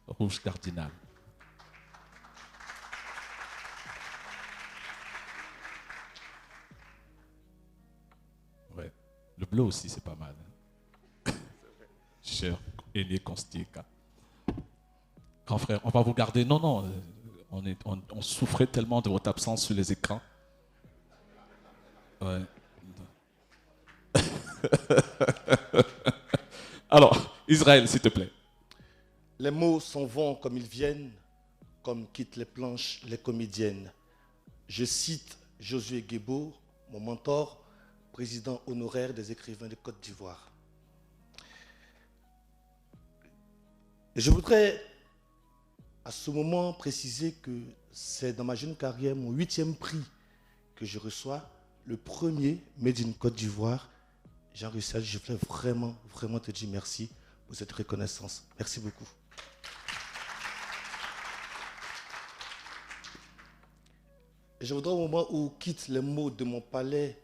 Rouge cardinal. Ouais. Le bleu aussi, c'est pas mal. Hein? Cher Aîné Constika. Grand frère, on va vous garder. Non, on souffrait tellement de votre absence sur les écrans. Ouais. Alors, Israël, s'il te plaît. Les mots s'en vont comme ils viennent, comme quittent les planches les comédiennes. Je cite Josué Gebo, mon mentor, président honoraire des écrivains de Côte d'Ivoire. Je voudrais à ce moment préciser que c'est dans ma jeune carrière mon 8e prix que je reçois, le premier Made in Côte d'Ivoire. Jean-Russell, je voulais vraiment te dire merci pour cette reconnaissance. Merci beaucoup. Je voudrais au moment où quitte les mots de mon palais,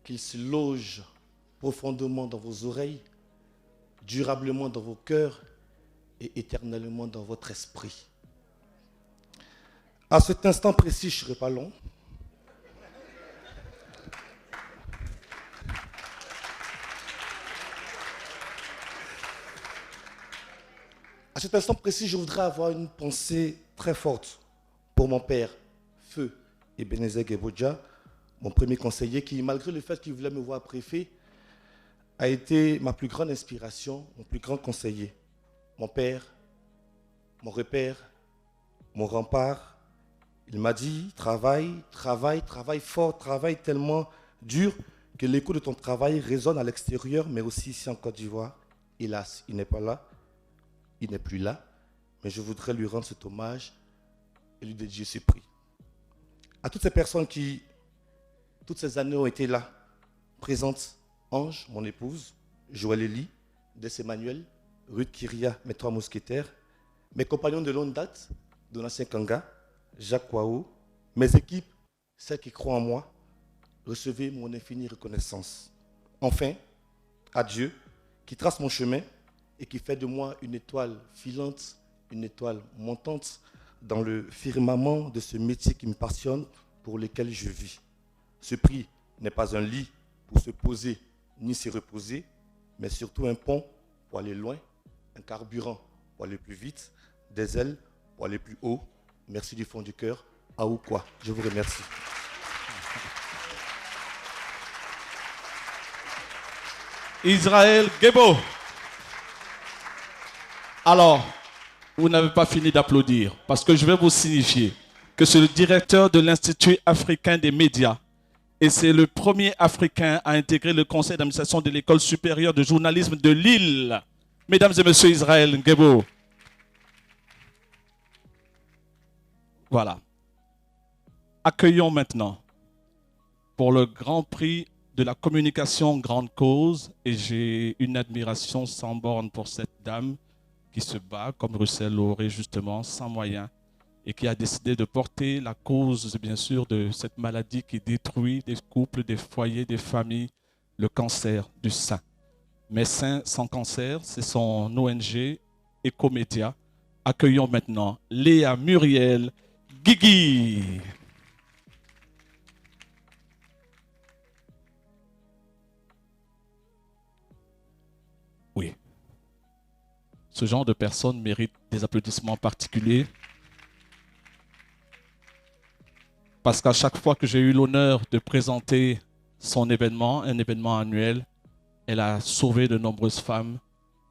qu'ils se logent profondément dans vos oreilles, durablement dans vos cœurs et éternellement dans votre esprit. À cet instant précis, je ne serai pas long. À cet instant précis, je voudrais avoir une pensée très forte pour mon père, Feu Ebenezer Gebodja, mon premier conseiller, qui, malgré le fait qu'il voulait me voir préfet, a été ma plus grande inspiration, mon plus grand conseiller. Mon père, mon repère, mon rempart. Il m'a dit, travaille fort, travaille tellement dur que l'écho de ton travail résonne à l'extérieur, mais aussi ici en Côte d'Ivoire. Hélas, il n'est pas là, il n'est plus là, mais je voudrais lui rendre cet hommage et lui dédier ce prix. À toutes ces personnes qui, toutes ces années, ont été là, présentes, Ange, mon épouse, Joël Elie, Dess Emmanuel, Ruth Kyria, mes 3 mousquetaires, mes compagnons de longue date, Donatien Kanga, Jacques Kouao, mes équipes, celles qui croient en moi, recevez mon infinie reconnaissance. Enfin, à Dieu, qui trace mon chemin et qui fait de moi une étoile filante, une étoile montante dans le firmament de ce métier qui me passionne, pour lequel je vis. Ce prix n'est pas un lit pour se poser ni se reposer, mais surtout un pont pour aller loin, un carburant pour aller plus vite, des ailes pour aller plus haut. Merci du fond du cœur. Aoukwa, je vous remercie. Israël Gebo. Alors, vous n'avez pas fini d'applaudir parce que je vais vous signifier que c'est le directeur de l'Institut africain des médias et c'est le premier Africain à intégrer le conseil d'administration de l'École supérieure de journalisme de Lille. Mesdames et messieurs, Israël Gebo. Voilà. Accueillons maintenant pour le Grand Prix de la communication grande cause, et j'ai une admiration sans borne pour cette dame qui se bat, comme Russell l'aurait justement, sans moyens, et qui a décidé de porter la cause, bien sûr, de cette maladie qui détruit des couples, des foyers, des familles, le cancer du sein. Médecins sans cancer, c'est son ONG Ecomédia. Accueillons maintenant Léa Muriel Guigui. Oui. Ce genre de personnes mérite des applaudissements particuliers. Parce qu'à chaque fois que j'ai eu l'honneur de présenter son événement, un événement annuel, elle a sauvé de nombreuses femmes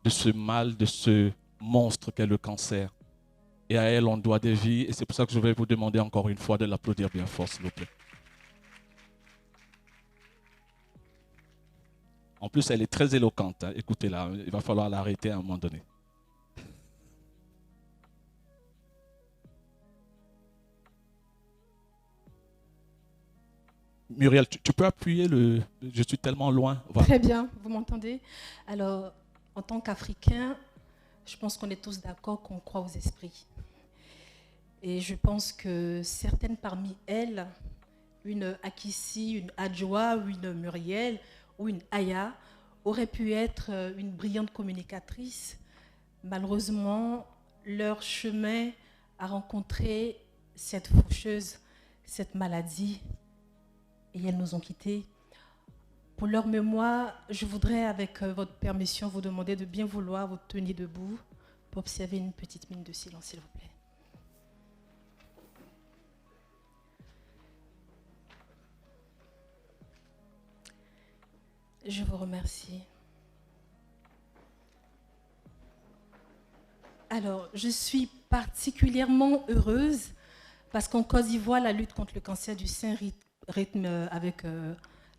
de ce mal, de ce monstre qu'est le cancer. Et à elle, on doit des vies. Et c'est pour ça que je vais vous demander encore une fois de l'applaudir bien fort, s'il vous plaît. En plus, elle est très éloquente. Hein. Écoutez-la, il va falloir l'arrêter à un moment donné. Muriel, tu peux appuyer le... Je suis tellement loin. Voilà. Très bien, vous m'entendez? Alors, en tant qu'Africain, je pense qu'on est tous d'accord qu'on croit aux esprits. Et je pense que certaines parmi elles, une Akissi, une Adjoa, ou une Muriel, ou une Aya, auraient pu être une brillante communicatrice. Malheureusement, leur chemin a rencontré cette faucheuse, cette maladie, et elles nous ont quittés. Pour leur mémoire, je voudrais, avec votre permission, vous demander de bien vouloir vous tenir debout pour observer une petite minute de silence, s'il vous plaît. Je vous remercie. Alors, je suis particulièrement heureuse parce qu'en Côte d'Ivoire, la lutte contre le cancer du sein rythme avec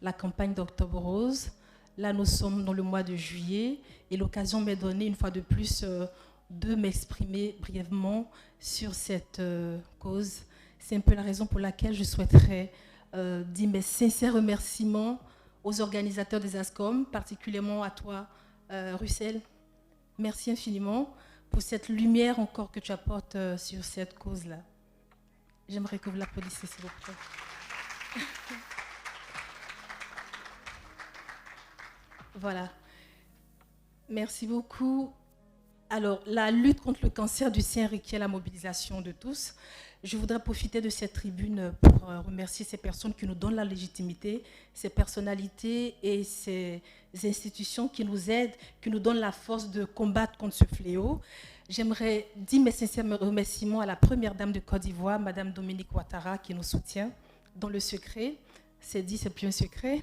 la campagne d'Octobre Rose. Là, nous sommes dans le mois de juillet et l'occasion m'est donnée une fois de plus de m'exprimer brièvement sur cette cause. C'est un peu la raison pour laquelle je souhaiterais dire mes sincères remerciements aux organisateurs des ASCOM, particulièrement à toi, Russell. Merci infiniment pour cette lumière encore que tu apportes sur cette cause-là. J'aimerais que vous l'applaudissiez, s'il vous plaît. Voilà. Merci beaucoup. Alors, la lutte contre le cancer du sein requiert la mobilisation de tous. Je voudrais profiter de cette tribune pour remercier ces personnes qui nous donnent la légitimité, ces personnalités et ces institutions qui nous aident, qui nous donnent la force de combattre contre ce fléau. J'aimerais dire mes sincères remerciements à la première dame de Côte d'Ivoire, Madame Dominique Ouattara, qui nous soutient dans le secret. C'est dit, c'est plus un secret.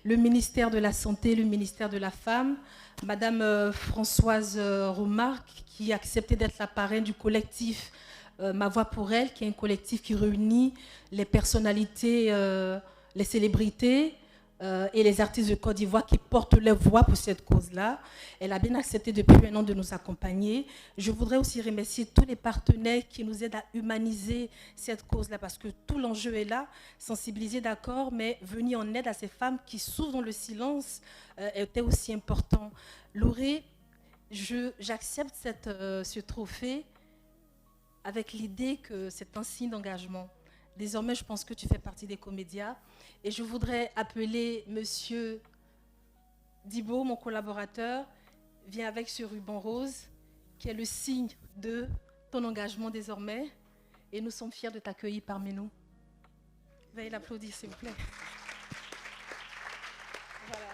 Le ministère de la Santé, le ministère de la Femme, Madame Françoise Remarque, qui a accepté d'être la parraine du collectif Ma Voix pour Elle, qui est un collectif qui réunit les personnalités, les célébrités et les artistes de Côte d'Ivoire qui portent leur voix pour cette cause-là. Elle a bien accepté depuis un an de nous accompagner. Je voudrais aussi remercier tous les partenaires qui nous aident à humaniser cette cause-là, parce que tout l'enjeu est là, sensibiliser d'accord, mais venir en aide à ces femmes qui souffrent dans le silence était aussi important. Laurée, j'accepte ce trophée avec l'idée que c'est un signe d'engagement. Désormais, je pense que tu fais partie des comédiens. Et je voudrais appeler Monsieur Dibo, mon collaborateur, vient avec ce ruban rose, qui est le signe de ton engagement désormais. Et nous sommes fiers de t'accueillir parmi nous. Veuillez l'applaudir, s'il vous plaît. Voilà.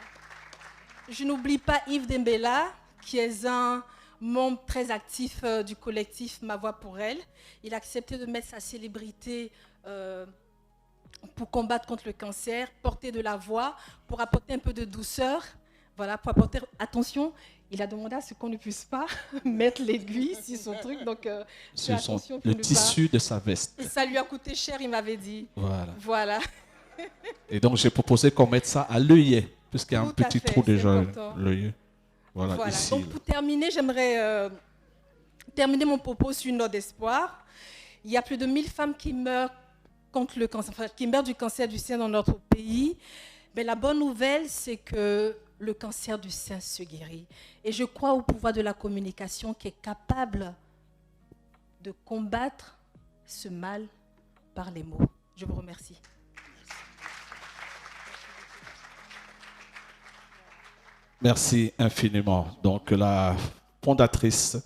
Je n'oublie pas Yves Dembella, qui est un membre très actif du collectif Ma Voix pour Elle. Il a accepté de mettre sa célébrité pour combattre contre le cancer, porter de la voix, pour apporter un peu de douceur. Voilà, pour apporter attention. Il a demandé à ce qu'on ne puisse pas mettre l'aiguille sur son truc. Donc, le tissu de sa veste. Ça lui a coûté cher, il m'avait dit. Voilà. Et donc, j'ai proposé qu'on mette ça à l'œillet, puisqu'il y a un petit trou déjà à l'œillet. Voilà. Ici, donc, pour terminer, j'aimerais terminer mon propos sur une note d'espoir. Il y a plus de 1000 femmes qui meurent contre le cancer, qui meurent du cancer du sein dans notre pays. Mais la bonne nouvelle, c'est que le cancer du sein se guérit. Et je crois au pouvoir de la communication qui est capable de combattre ce mal par les mots. Je vous remercie. Merci infiniment. Donc, la fondatrice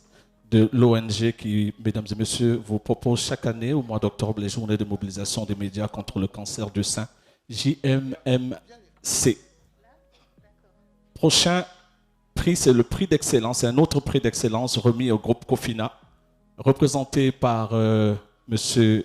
de l'ONG qui, mesdames et messieurs, vous propose chaque année, au mois d'octobre, les journées de mobilisation des médias contre le cancer du sein, JMMC. Prochain prix, c'est le prix d'excellence, c'est un autre prix d'excellence remis au groupe Cofina, représenté par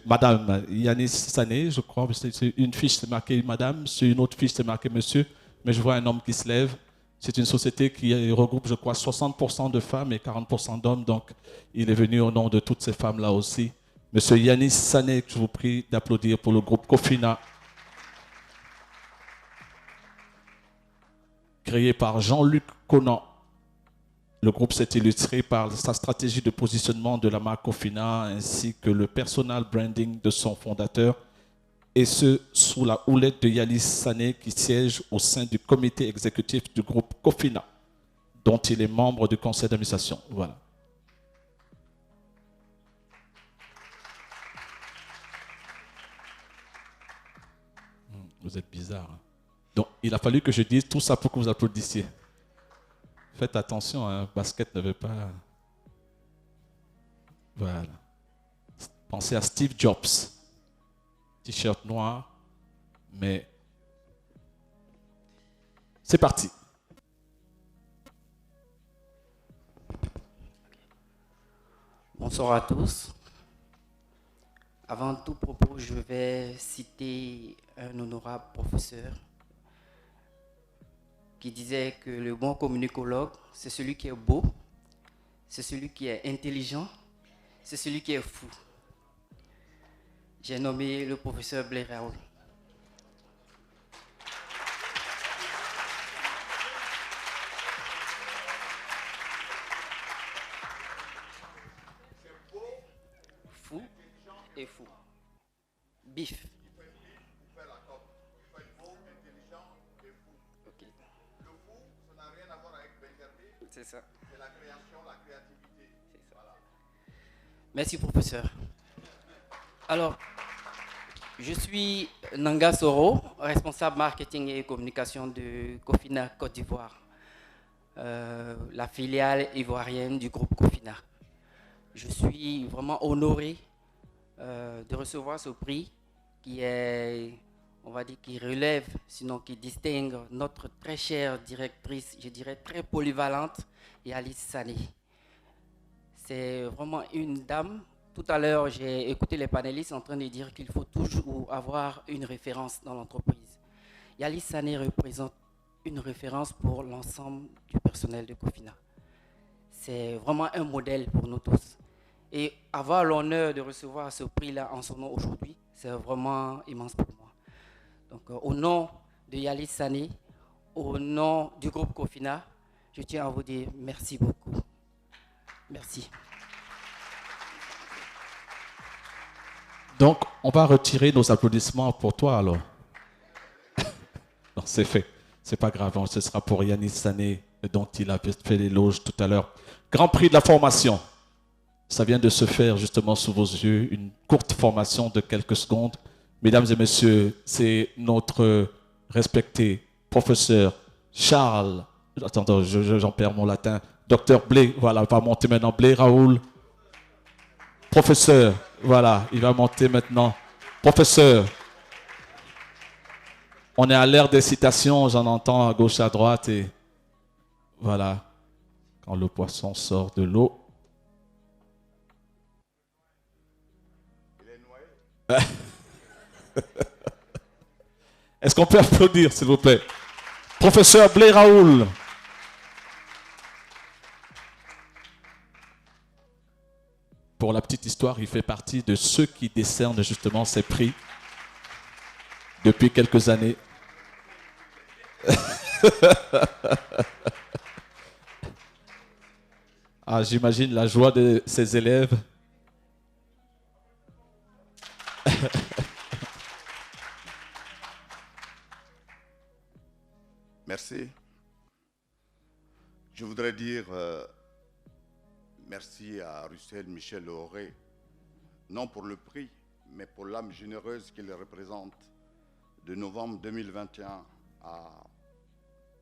Madame Yanis Sané, je crois. C'est une fiche, c'est marqué Madame, sur une autre fiche, c'est marqué Monsieur, mais je vois un homme qui se lève. C'est une société qui regroupe, je crois, 60% de femmes et 40% d'hommes, donc il est venu au nom de toutes ces femmes-là aussi. Monsieur Yanis Sané, je vous prie d'applaudir pour le groupe Cofina. Créé par Jean-Luc Conan. Le groupe s'est illustré par sa stratégie de positionnement de la marque Cofina ainsi que le personal branding de son fondateur, et ce, sous la houlette de Yanis Sané qui siège au sein du comité exécutif du groupe Cofina, dont il est membre du conseil d'administration. Voilà. Vous êtes bizarre. Hein? Donc, il a fallu que je dise tout ça pour que vous applaudissiez. Faites attention, un basket ne veut pas... Voilà. Pensez à Steve Jobs. T-shirt noir, mais... C'est parti. Bonsoir à tous. Avant tout propos, je vais citer un honorable professeur qui disait que le bon communicologue, c'est celui qui est beau, c'est celui qui est intelligent, c'est celui qui est fou. J'ai nommé le professeur Blair Raoul. Fou et fou. Bif. C'est ça. C'est la création, la créativité. C'est ça. Voilà. Merci, professeur. Alors, je suis Nanga Soro, responsable marketing et communication de Cofina Côte d'Ivoire, la filiale ivoirienne du groupe Cofina. Je suis vraiment honoré de recevoir ce prix qui est, on va dire, qui relève, sinon qui distingue notre très chère directrice, je dirais très polyvalente, Yanis Sané. C'est vraiment une dame. Tout à l'heure, j'ai écouté les panélistes en train de dire qu'il faut toujours avoir une référence dans l'entreprise. Yanis Sané représente une référence pour l'ensemble du personnel de Cofina. C'est vraiment un modèle pour nous tous. Et avoir l'honneur de recevoir ce prix-là en son nom aujourd'hui, c'est vraiment immense pour moi. Donc, au nom de Yanis Sané, au nom du groupe Cofina, je tiens à vous dire merci beaucoup. Merci. Donc, on va retirer nos applaudissements pour toi, alors. Non, c'est fait. C'est pas grave, ce sera pour Yanis Sané, dont il a fait l'éloge tout à l'heure. Grand prix de la formation. Ça vient de se faire justement sous vos yeux, une courte formation de quelques secondes. Mesdames et messieurs, c'est notre respecté professeur Charles, attends, j'en perds mon latin, docteur Blé, voilà, va monter maintenant, Blé Raoul. Professeur, voilà, il va monter maintenant. Professeur, on est à l'ère des citations, j'en entends à gauche, à droite, et voilà, quand le poisson sort de l'eau. Est-ce qu'on peut applaudir, s'il vous plaît? Professeur Blé Raoul, pour la petite histoire, il fait partie de ceux qui décernent justement ces prix depuis quelques années. Ah, j'imagine la joie de ses élèves. Merci. Je voudrais dire merci à Russell Michel Lauré, non pour le prix, mais pour l'âme généreuse qu'il représente. De novembre 2021 à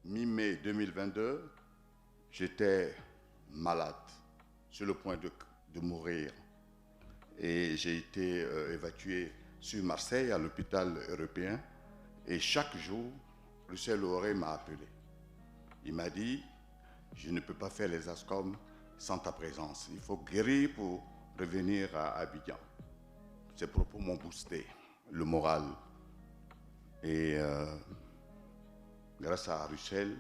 mi-mai 2022, j'étais malade, sur le point de mourir. Et j'ai été évacué sur Marseille, à l'hôpital européen. Et chaque jour, Russell Lauré m'a appelé. Il m'a dit, je ne peux pas faire les ASCOM sans ta présence. Il faut guérir pour revenir à Abidjan. Ces propos m'ont boosté le moral. Et grâce à Russell,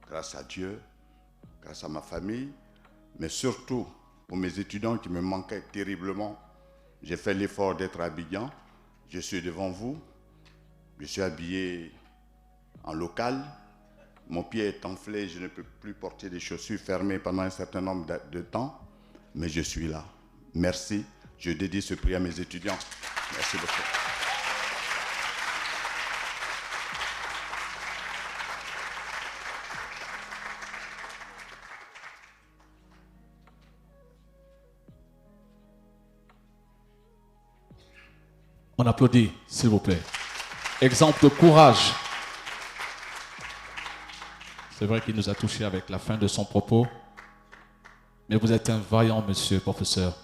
grâce à Dieu, grâce à ma famille, mais surtout pour mes étudiants qui me manquaient terriblement, j'ai fait l'effort d'être à Abidjan. Je suis devant vous. Je suis habillé en local. Mon pied est enflé, je ne peux plus porter des chaussures fermées pendant un certain nombre de temps. Mais je suis là. Merci. Je dédie ce prix à mes étudiants. Merci beaucoup. On applaudit, s'il vous plaît. Exemple de courage. C'est vrai qu'il nous a touchés avec la fin de son propos. Mais vous êtes un vaillant monsieur, professeur.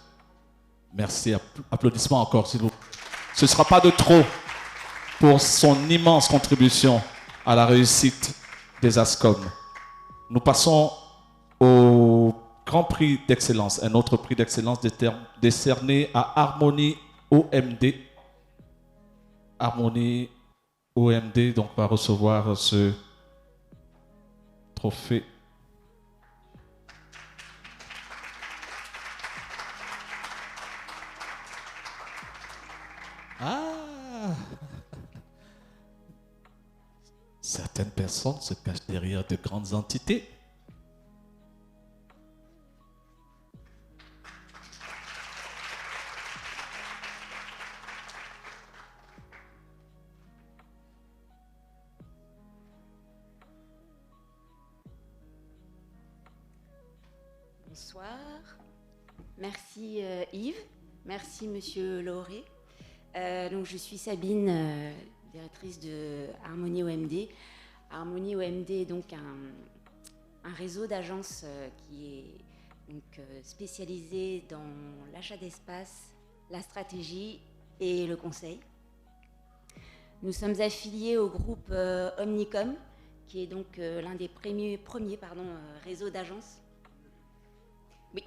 Merci. Applaudissements encore, s'il vous plaît. Ce ne sera pas de trop pour son immense contribution à la réussite des ASCOM. Nous passons au Grand Prix d'Excellence, un autre prix d'excellence décerné à Harmonie OMD. Harmonie OMD donc, va recevoir ce trophée. Ah! Certaines personnes se cachent derrière de grandes entités. Bonsoir. Merci Yves. Merci Monsieur Lauré. Donc je suis Sabine, directrice de Harmonie OMD. Harmonie OMD est donc un réseau d'agences qui est donc, spécialisé dans l'achat d'espace, la stratégie et le conseil. Nous sommes affiliés au groupe Omnicom, qui est donc l'un des premiers réseaux d'agences. Oui.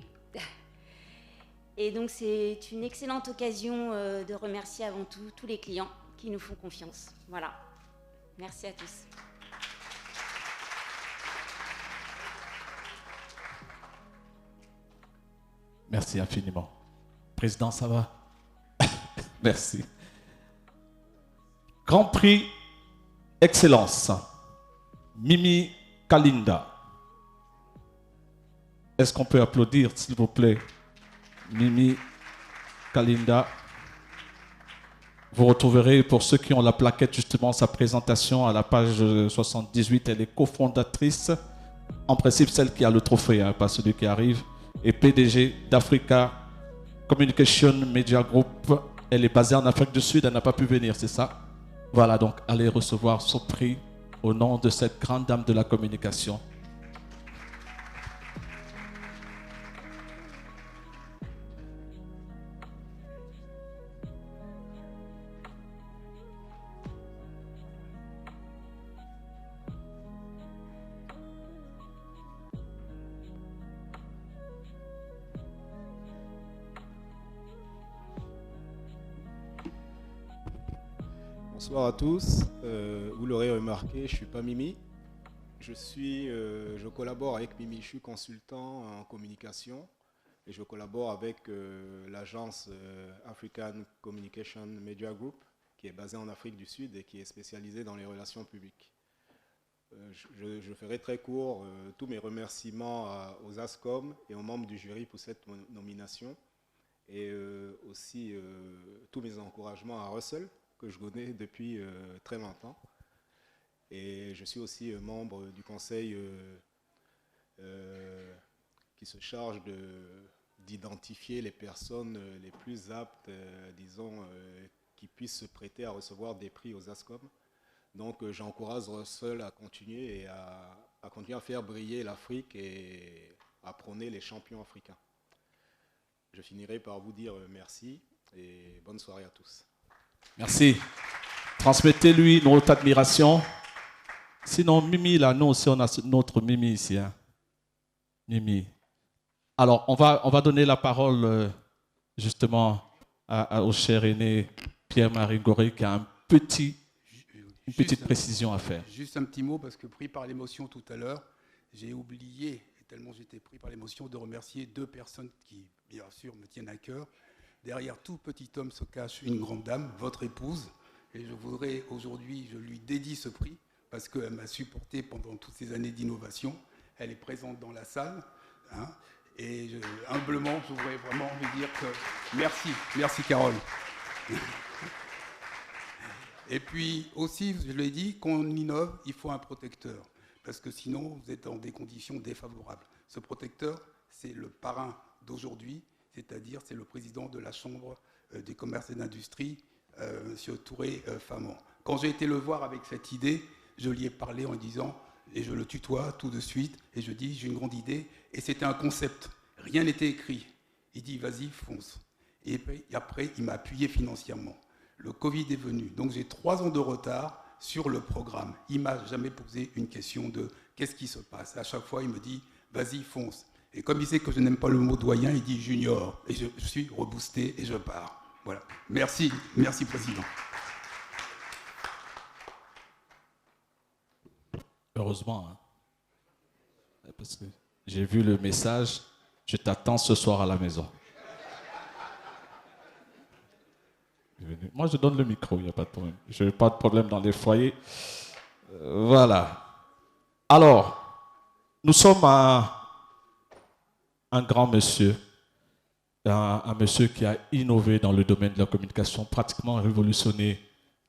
Et donc c'est une excellente occasion de remercier avant tout tous les clients qui nous font confiance. Voilà. Merci à tous. Merci infiniment. Président, ça va? Merci. Grand Prix Excellence. Mimi Kalinda. Est-ce qu'on peut applaudir, s'il vous plaît? Mimi Kalinda. Vous retrouverez, pour ceux qui ont la plaquette, justement, sa présentation à la page 78. Elle est cofondatrice, en principe celle qui a le trophée, hein, pas celui qui arrive, et PDG d'Africa Communication Media Group. Elle est basée en Afrique du Sud, elle n'a pas pu venir, c'est ça? Voilà, donc allez recevoir son prix au nom de cette grande dame de la communication. Bonsoir à tous. Vous l'aurez remarqué, je ne suis pas Mimi. Je collabore avec Mimi, je suis consultant en communication. et je collabore avec l'agence African Communication Media Group, qui est basée en Afrique du Sud et qui est spécialisée dans les relations publiques. Je ferai très court tous mes remerciements aux ASCOM et aux membres du jury pour cette nomination, et aussi tous mes encouragements à Russell, que je connais depuis très longtemps. Et je suis aussi membre du conseil qui se charge d'identifier les personnes les plus aptes, disons, qui puissent se prêter à recevoir des prix aux ASCOM. Donc j'encourage Russell à continuer et à continuer à faire briller l'Afrique et à prôner les champions africains. Je finirai par vous dire merci et bonne soirée à tous. Merci. Transmettez-lui notre admiration. Sinon, Mimi, là, nous aussi, on a notre Mimi ici. Hein. Mimi. Alors, on va donner la parole justement au cher aîné Pierre-Marie Goré qui a une petite précision à faire. Juste un petit mot, parce que pris par l'émotion tout à l'heure, j'ai oublié, tellement j'étais pris par l'émotion, de remercier deux personnes qui, bien sûr, me tiennent à cœur. Derrière tout petit homme se cache une grande dame, votre épouse. Et je voudrais aujourd'hui, je lui dédie ce prix, parce qu'elle m'a supporté pendant toutes ces années d'innovation. Elle est présente dans la salle. Hein, et humblement, je voudrais vraiment lui dire que merci Carole. Et puis aussi, je l'ai dit, quand on innove, il faut un protecteur, parce que sinon, vous êtes dans des conditions défavorables. Ce protecteur, c'est le parrain d'aujourd'hui, c'est-à-dire c'est le président de la Chambre des commerces et d'industrie, M. Touré Famant. Quand j'ai été le voir avec cette idée, je lui ai parlé en disant, et je le tutoie tout de suite, et je dis, j'ai une grande idée, et c'était un concept, rien n'était écrit. Il dit, vas-y, fonce. Et après, il m'a appuyé financièrement. Le Covid est venu, donc j'ai 3 ans de retard sur le programme. Il ne m'a jamais posé une question de qu'est-ce qui se passe. À chaque fois, il me dit, vas-y, fonce. Et comme il sait que je n'aime pas le mot doyen, il dit junior. Et je suis reboosté et je pars. Voilà. Merci, Président. Heureusement, hein. Parce que j'ai vu le message, je t'attends ce soir à la maison. Moi, je donne le micro, il n'y a pas de problème. Je n'ai pas de problème dans les foyers. Voilà. Alors, nous sommes à un grand monsieur, un monsieur qui a innové dans le domaine de la communication, pratiquement révolutionné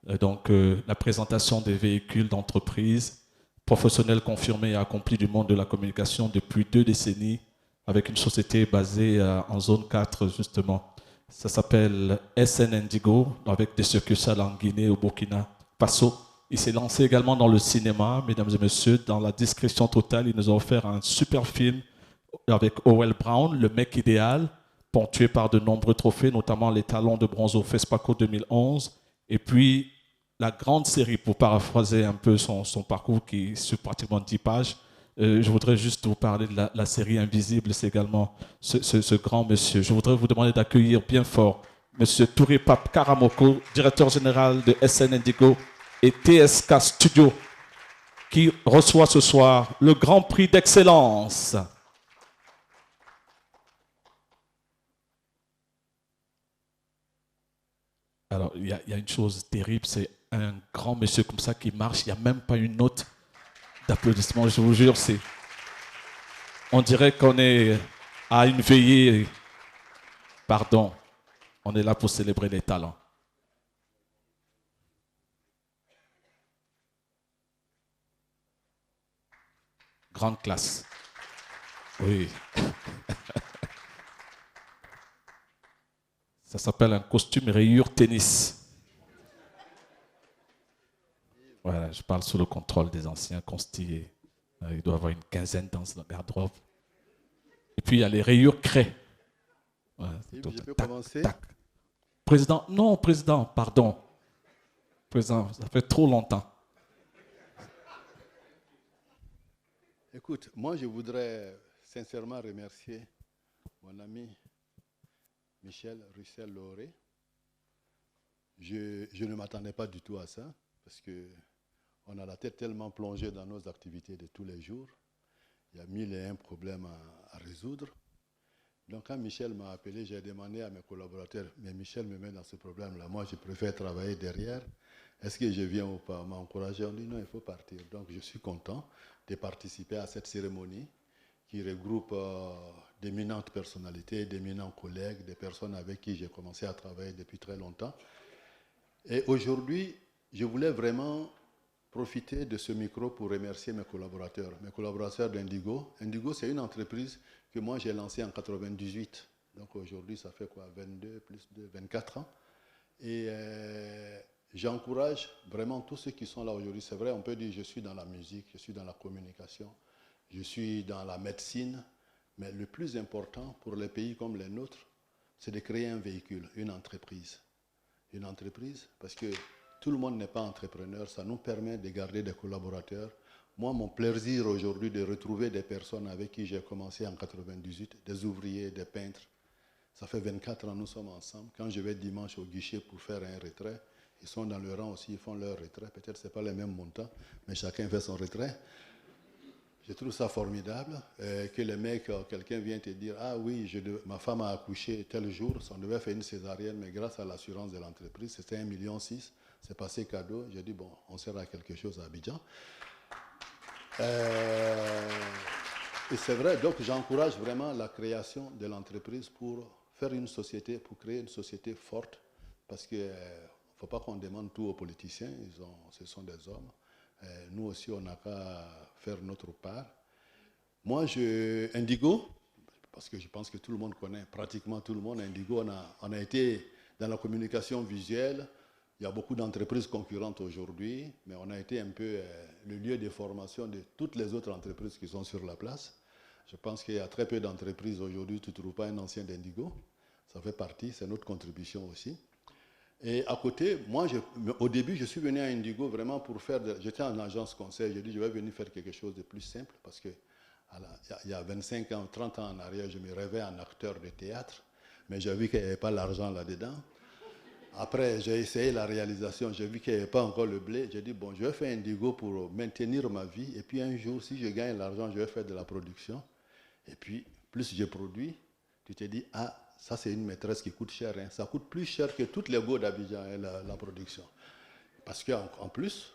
la présentation des véhicules d'entreprise, professionnel confirmé et accompli du monde de la communication depuis 2 décennies, avec une société basée en zone 4, justement. Ça s'appelle SN Indigo, avec des succursales en Guinée, au Burkina Faso. Il s'est lancé également dans le cinéma, mesdames et messieurs, dans la discrétion totale. Il nous a offert un super film avec Howell Brown, Le mec idéal, ponctué par de nombreux trophées, notamment les talons de bronze au FESPACO 2011. Et puis, la grande série, pour paraphraser un peu son parcours qui est sur pratiquement 10 pages, je voudrais juste vous parler de la série Invisible, c'est également ce grand monsieur. Je voudrais vous demander d'accueillir bien fort monsieur Touré Pape Karamoko, directeur général de SN Indigo et TSK Studio, qui reçoit ce soir le Grand Prix d'Excellence. Alors, il y a une chose terrible, c'est un grand monsieur comme ça qui marche, il n'y a même pas une note d'applaudissements, je vous jure, on dirait qu'on est à une veillée, pardon, on est là pour célébrer les talents. Grande classe. Oui. Ça s'appelle un costume rayure tennis. Voilà, je parle sous le contrôle des anciens constillés. Il doit y avoir une quinzaine dans le garde-robe. Et puis il y a les rayures craie. Voilà, je peux commencer. Président, non, président, pardon. Président, ça fait trop longtemps. Écoute, moi je voudrais sincèrement remercier mon ami Michel Russell-Lauré. Je ne m'attendais pas du tout à ça, parce qu'on a la tête tellement plongée dans nos activités de tous les jours. Il y a 1001 problèmes à résoudre. Donc quand Michel m'a appelé, j'ai demandé à mes collaborateurs, mais Michel me met dans ce problème-là. Moi, je préfère travailler derrière. Est-ce que je viens ou pas? On m'a encouragé, on dit non, il faut partir. Donc je suis content de participer à cette cérémonie qui regroupe d'éminentes personnalités, d'éminents collègues, des personnes avec qui j'ai commencé à travailler depuis très longtemps. Et aujourd'hui, je voulais vraiment profiter de ce micro pour remercier mes collaborateurs d'Indigo. Indigo, c'est une entreprise que moi j'ai lancée en 1998. Donc aujourd'hui, ça fait quoi, 22 plus de 24 ans. Et j'encourage vraiment tous ceux qui sont là aujourd'hui. C'est vrai, on peut dire je suis dans la musique, je suis dans la communication, je suis dans la médecine. Mais le plus important pour les pays comme les nôtres, c'est de créer un véhicule, une entreprise. Une entreprise, parce que tout le monde n'est pas entrepreneur, ça nous permet de garder des collaborateurs. Moi, mon plaisir aujourd'hui de retrouver des personnes avec qui j'ai commencé en 1998, des ouvriers, des peintres. Ça fait 24 ans, nous sommes ensemble. Quand je vais dimanche au guichet pour faire un retrait, ils sont dans le rang aussi, ils font leur retrait. Peut-être que ce n'est pas les mêmes montants, mais chacun fait son retrait. Je trouve ça formidable que les mecs, quelqu'un vient te dire « Ah oui, ma femme a accouché tel jour, on devait faire une césarienne, mais grâce à l'assurance de l'entreprise, c'était 1,6 million, c'est passé cadeau. » J'ai dit « Bon, on sert à quelque chose à Abidjan. » Et c'est vrai, donc j'encourage vraiment la création de l'entreprise pour faire une société, pour créer une société forte, parce qu'il ne faut pas qu'on demande tout aux politiciens, ce sont des hommes. Nous aussi, on n'a qu'à faire notre part. Moi, Indigo, parce que je pense que tout le monde connaît, pratiquement tout le monde, Indigo, on a été dans la communication visuelle. Il y a beaucoup d'entreprises concurrentes aujourd'hui, mais on a été un peu le lieu de formation de toutes les autres entreprises qui sont sur la place. Je pense qu'il y a très peu d'entreprises aujourd'hui, tu ne trouves pas un ancien d'Indigo. Ça fait partie, c'est notre contribution aussi. Et à côté, moi, au début, je suis venu à Indigo vraiment pour faire... J'étais en agence conseil, j'ai dit je vais venir faire quelque chose de plus simple parce que il y a 25 ans, 30 ans en arrière, je me rêvais en acteur de théâtre, mais j'ai vu qu'il n'y avait pas l'argent là-dedans. Après, j'ai essayé la réalisation, j'ai vu qu'il n'y avait pas encore le blé. J'ai dit, bon, je vais faire Indigo pour maintenir ma vie. Et puis un jour, si je gagne l'argent, je vais faire de la production. Et puis, plus je produis, tu te dis, ah, ça c'est une maîtresse qui coûte cher. Hein. Ça coûte plus cher que toutes les go d'Abidjan, hein, la production. Parce qu'en plus,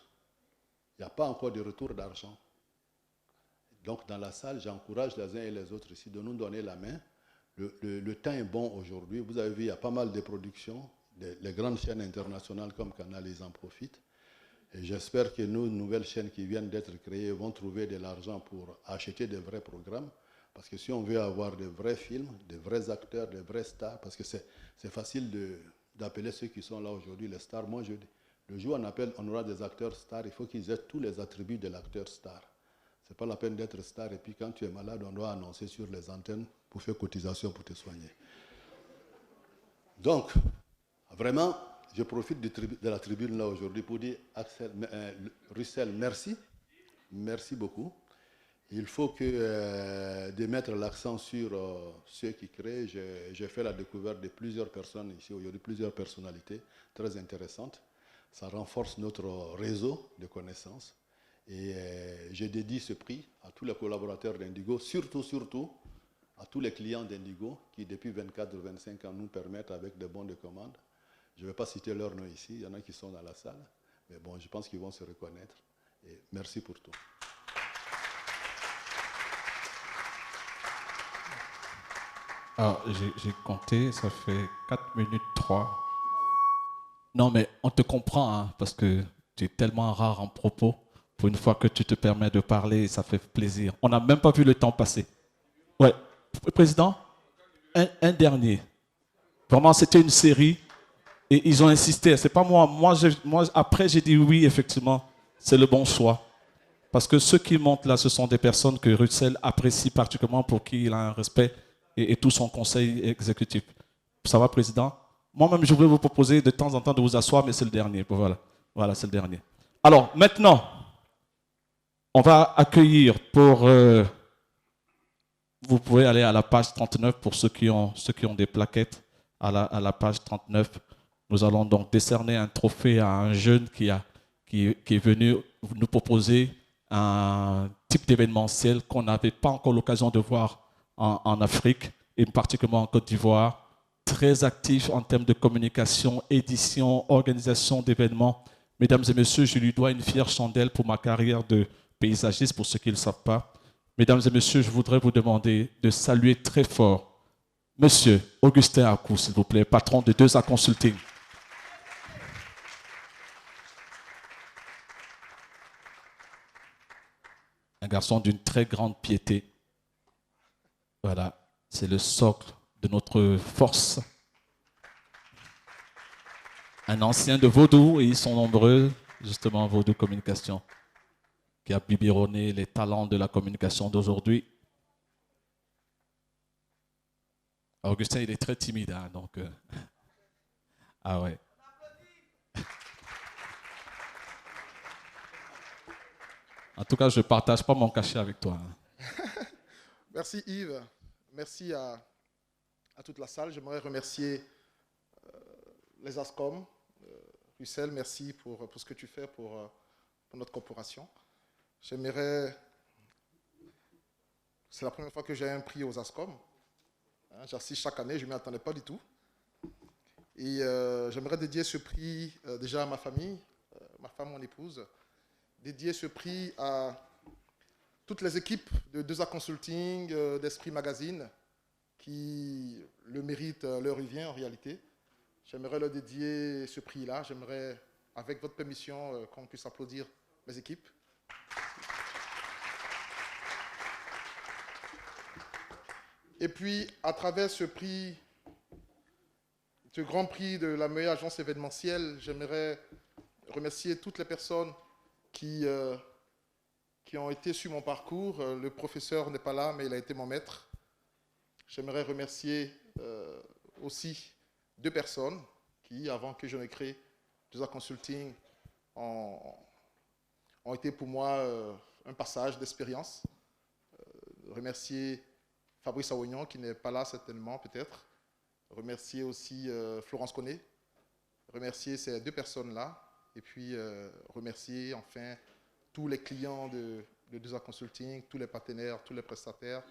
il n'y a pas encore de retour d'argent. Donc dans la salle, j'encourage les uns et les autres ici de nous donner la main. Le temps est bon aujourd'hui. Vous avez vu, il y a pas mal de productions. Les grandes chaînes internationales comme Canal, ils en profitent. Et j'espère que nos nouvelles chaînes qui viennent d'être créées vont trouver de l'argent pour acheter de vrais programmes. Parce que si on veut avoir de vrais films, de vrais acteurs, de vrais stars, parce que c'est facile d'appeler ceux qui sont là aujourd'hui les stars. Moi, le jour où on aura des acteurs stars, il faut qu'ils aient tous les attributs de l'acteur star. Ce n'est pas la peine d'être star et puis quand tu es malade, on doit annoncer sur les antennes pour faire cotisation pour te soigner. Donc, vraiment, je profite de la tribune là aujourd'hui pour dire Russell, merci. Merci beaucoup. Il faut de mettre l'accent sur ceux qui créent. J'ai fait la découverte de plusieurs personnes ici aujourd'hui, plusieurs personnalités très intéressantes. Ça renforce notre réseau de connaissances. Et je dédie ce prix à tous les collaborateurs d'Indigo, surtout à tous les clients d'Indigo qui depuis 24 ou 25 ans nous permettent avec des bons de commande. Je ne vais pas citer leur nom ici, il y en a qui sont dans la salle, mais bon, je pense qu'ils vont se reconnaître. Et merci pour tout. Alors, j'ai compté, ça fait 4 minutes 3. Non, mais on te comprend, hein, parce que tu es tellement rare en propos. Pour une fois que tu te permets de parler, ça fait plaisir. On n'a même pas vu le temps passer. Ouais, Président, un dernier. Vraiment, c'était une série et ils ont insisté. C'est pas moi. Moi, après, j'ai dit oui, effectivement, c'est le bon choix. Parce que ceux qui montent là, ce sont des personnes que Russell apprécie particulièrement, pour qui il a un respect et tout son conseil exécutif. Ça va, Président? Moi-même, je voulais vous proposer de temps en temps de vous asseoir, mais c'est le dernier. Voilà, c'est le dernier. Alors, maintenant, on va accueillir pour... vous pouvez aller à la page 39 pour ceux qui ont des plaquettes. À la page 39, nous allons donc décerner un trophée à un jeune qui est venu nous proposer un type d'événementiel qu'on n'avait pas encore l'occasion de voir en Afrique. et particulièrement en Côte d'Ivoire, très actif en termes de communication, édition, organisation d'événements. Mesdames et messieurs, je lui dois une fière chandelle pour ma carrière de paysagiste, pour ceux qui ne le savent pas. Mesdames et messieurs, je voudrais vous demander de saluer très fort Monsieur Augustin Akou, s'il vous plaît, patron de 2A Consulting. Un garçon d'une très grande piété. Voilà, c'est le socle de notre force. Un ancien de Vaudou, et ils sont nombreux, justement, Vaudou Communication, qui a biberonné les talents de la communication d'aujourd'hui. Augustin, il est très timide, hein, donc... Ah ouais. En tout cas, je ne partage pas mon cachet avec toi. Merci Yves. Merci à toute la salle. J'aimerais remercier les ASCOM. Russell, merci pour ce que tu fais pour notre corporation. J'aimerais... C'est la première fois que j'ai un prix aux ASCOM. J'assiste chaque année, je ne m'y attendais pas du tout. Et j'aimerais dédier ce prix déjà à ma famille, ma femme, mon épouse. Dédier ce prix à toutes les équipes de 2A Consulting, d'Esprit Magazine, qui le méritent, leur y vient en réalité. J'aimerais leur dédier ce prix-là. J'aimerais, avec votre permission, qu'on puisse applaudir mes équipes. Et puis, à travers ce prix, ce grand prix de la meilleure agence événementielle, j'aimerais remercier toutes les personnes qui ont été sur mon parcours. Le professeur n'est pas là, mais il a été mon maître. J'aimerais remercier aussi 2 personnes qui, avant que je ne crée 2A Consulting, ont été pour moi un passage d'expérience. Remercier Fabrice Awignon, qui n'est pas là certainement, peut-être. Remercier aussi Florence Conné. Remercier ces 2 personnes-là. Et puis remercier enfin tous les clients de 2A Consulting, tous les partenaires, tous les prestataires,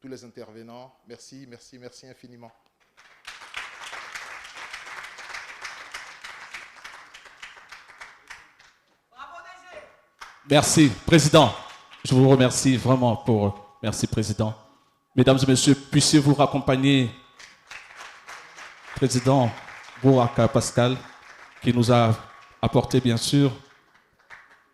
tous les intervenants. Merci, merci, merci infiniment. Merci, Président. Je vous remercie vraiment pour... Merci, Président. Mesdames et messieurs, puissiez-vous raccompagner Président Bouraka Pascal, qui nous a apporté, bien sûr,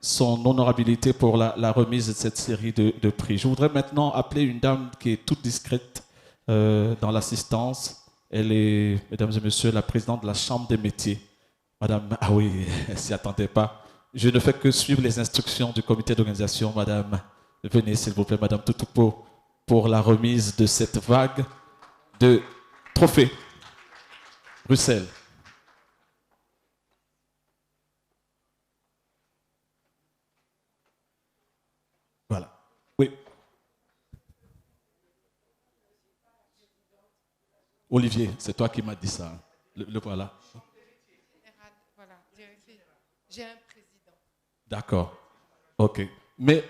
son honorabilité pour la remise de cette série de prix. Je voudrais maintenant appeler une dame qui est toute discrète dans l'assistance. Elle est, mesdames et messieurs, la présidente de la Chambre des métiers. Madame, ah oui, elle ne s'y attendait pas. Je ne fais que suivre les instructions du comité d'organisation. Madame, venez s'il vous plaît, Madame Toutoupo, pour la remise de cette vague de trophées. Bruxelles. Voilà. Oui. Olivier, c'est toi qui m'as dit ça. Le voilà. Voilà, j'ai un président. D'accord. OK. Mais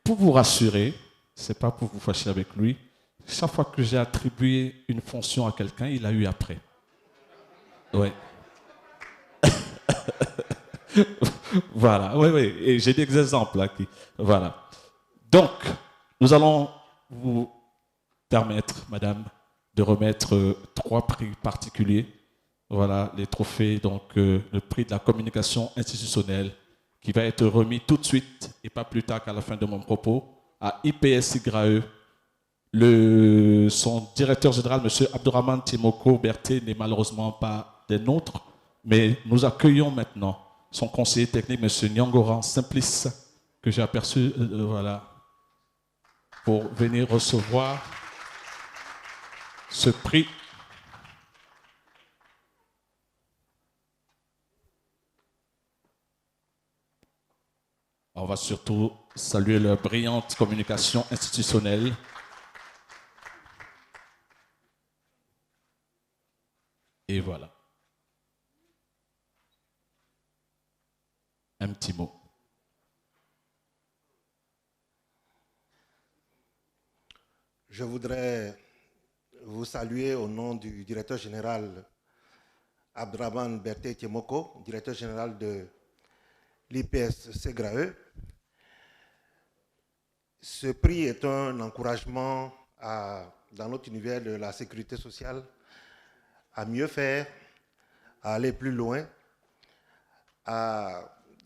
pour vous rassurer, c'est pas pour vous fâcher avec lui, chaque fois que j'ai attribué une fonction à quelqu'un, il a eu après. Oui. Voilà, oui, oui. Et j'ai des exemples là. Voilà. Donc, nous allons vous permettre, madame, de remettre 3 prix particuliers. Voilà, les trophées, donc le prix de la communication institutionnelle qui va être remis tout de suite et pas plus tard qu'à la fin de mon propos à IPSYE. Son directeur général, M. Abdourahmane Timoko Berté, n'est malheureusement pas des nôtres, mais nous accueillons maintenant son conseiller technique, M. Nyangoran Simplice, que j'ai aperçu, voilà, pour venir recevoir ce prix. On va surtout saluer leur brillante communication institutionnelle. Et voilà. Un petit mot. Je voudrais vous saluer au nom du directeur général Abdraman Berté Tiemoko, directeur général de l'IPS Segrae. Ce prix est un encouragement dans notre univers de la sécurité sociale à mieux faire, à aller plus loin, à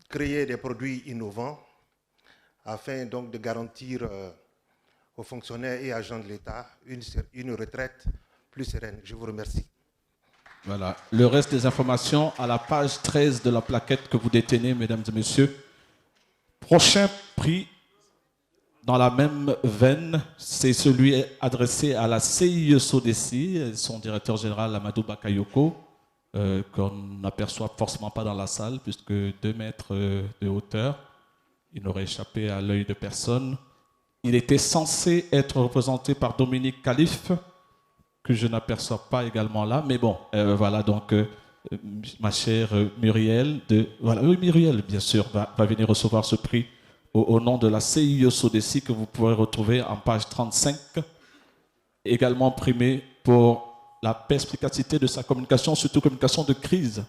créer des produits innovants afin donc de garantir aux fonctionnaires et agents de l'État une retraite plus sereine. Je vous remercie. Voilà. Le reste des informations à la page 13 de la plaquette que vous détenez, mesdames et messieurs. Prochain prix dans la même veine, c'est celui adressé à la CIE SODECI, son directeur général Amadou Bakayoko, qu'on n'aperçoit forcément pas dans la salle, puisque 2 mètres de hauteur, il n'aurait échappé à l'œil de personne. Il était censé être représenté par Dominique Calife, que je n'aperçois pas également là, mais bon, voilà, donc ma chère Muriel, oui, Muriel, bien sûr, va venir recevoir ce prix au nom de la CIE SODECI que vous pourrez retrouver en page 35, également primé pour la perspicacité de sa communication, surtout communication de crise.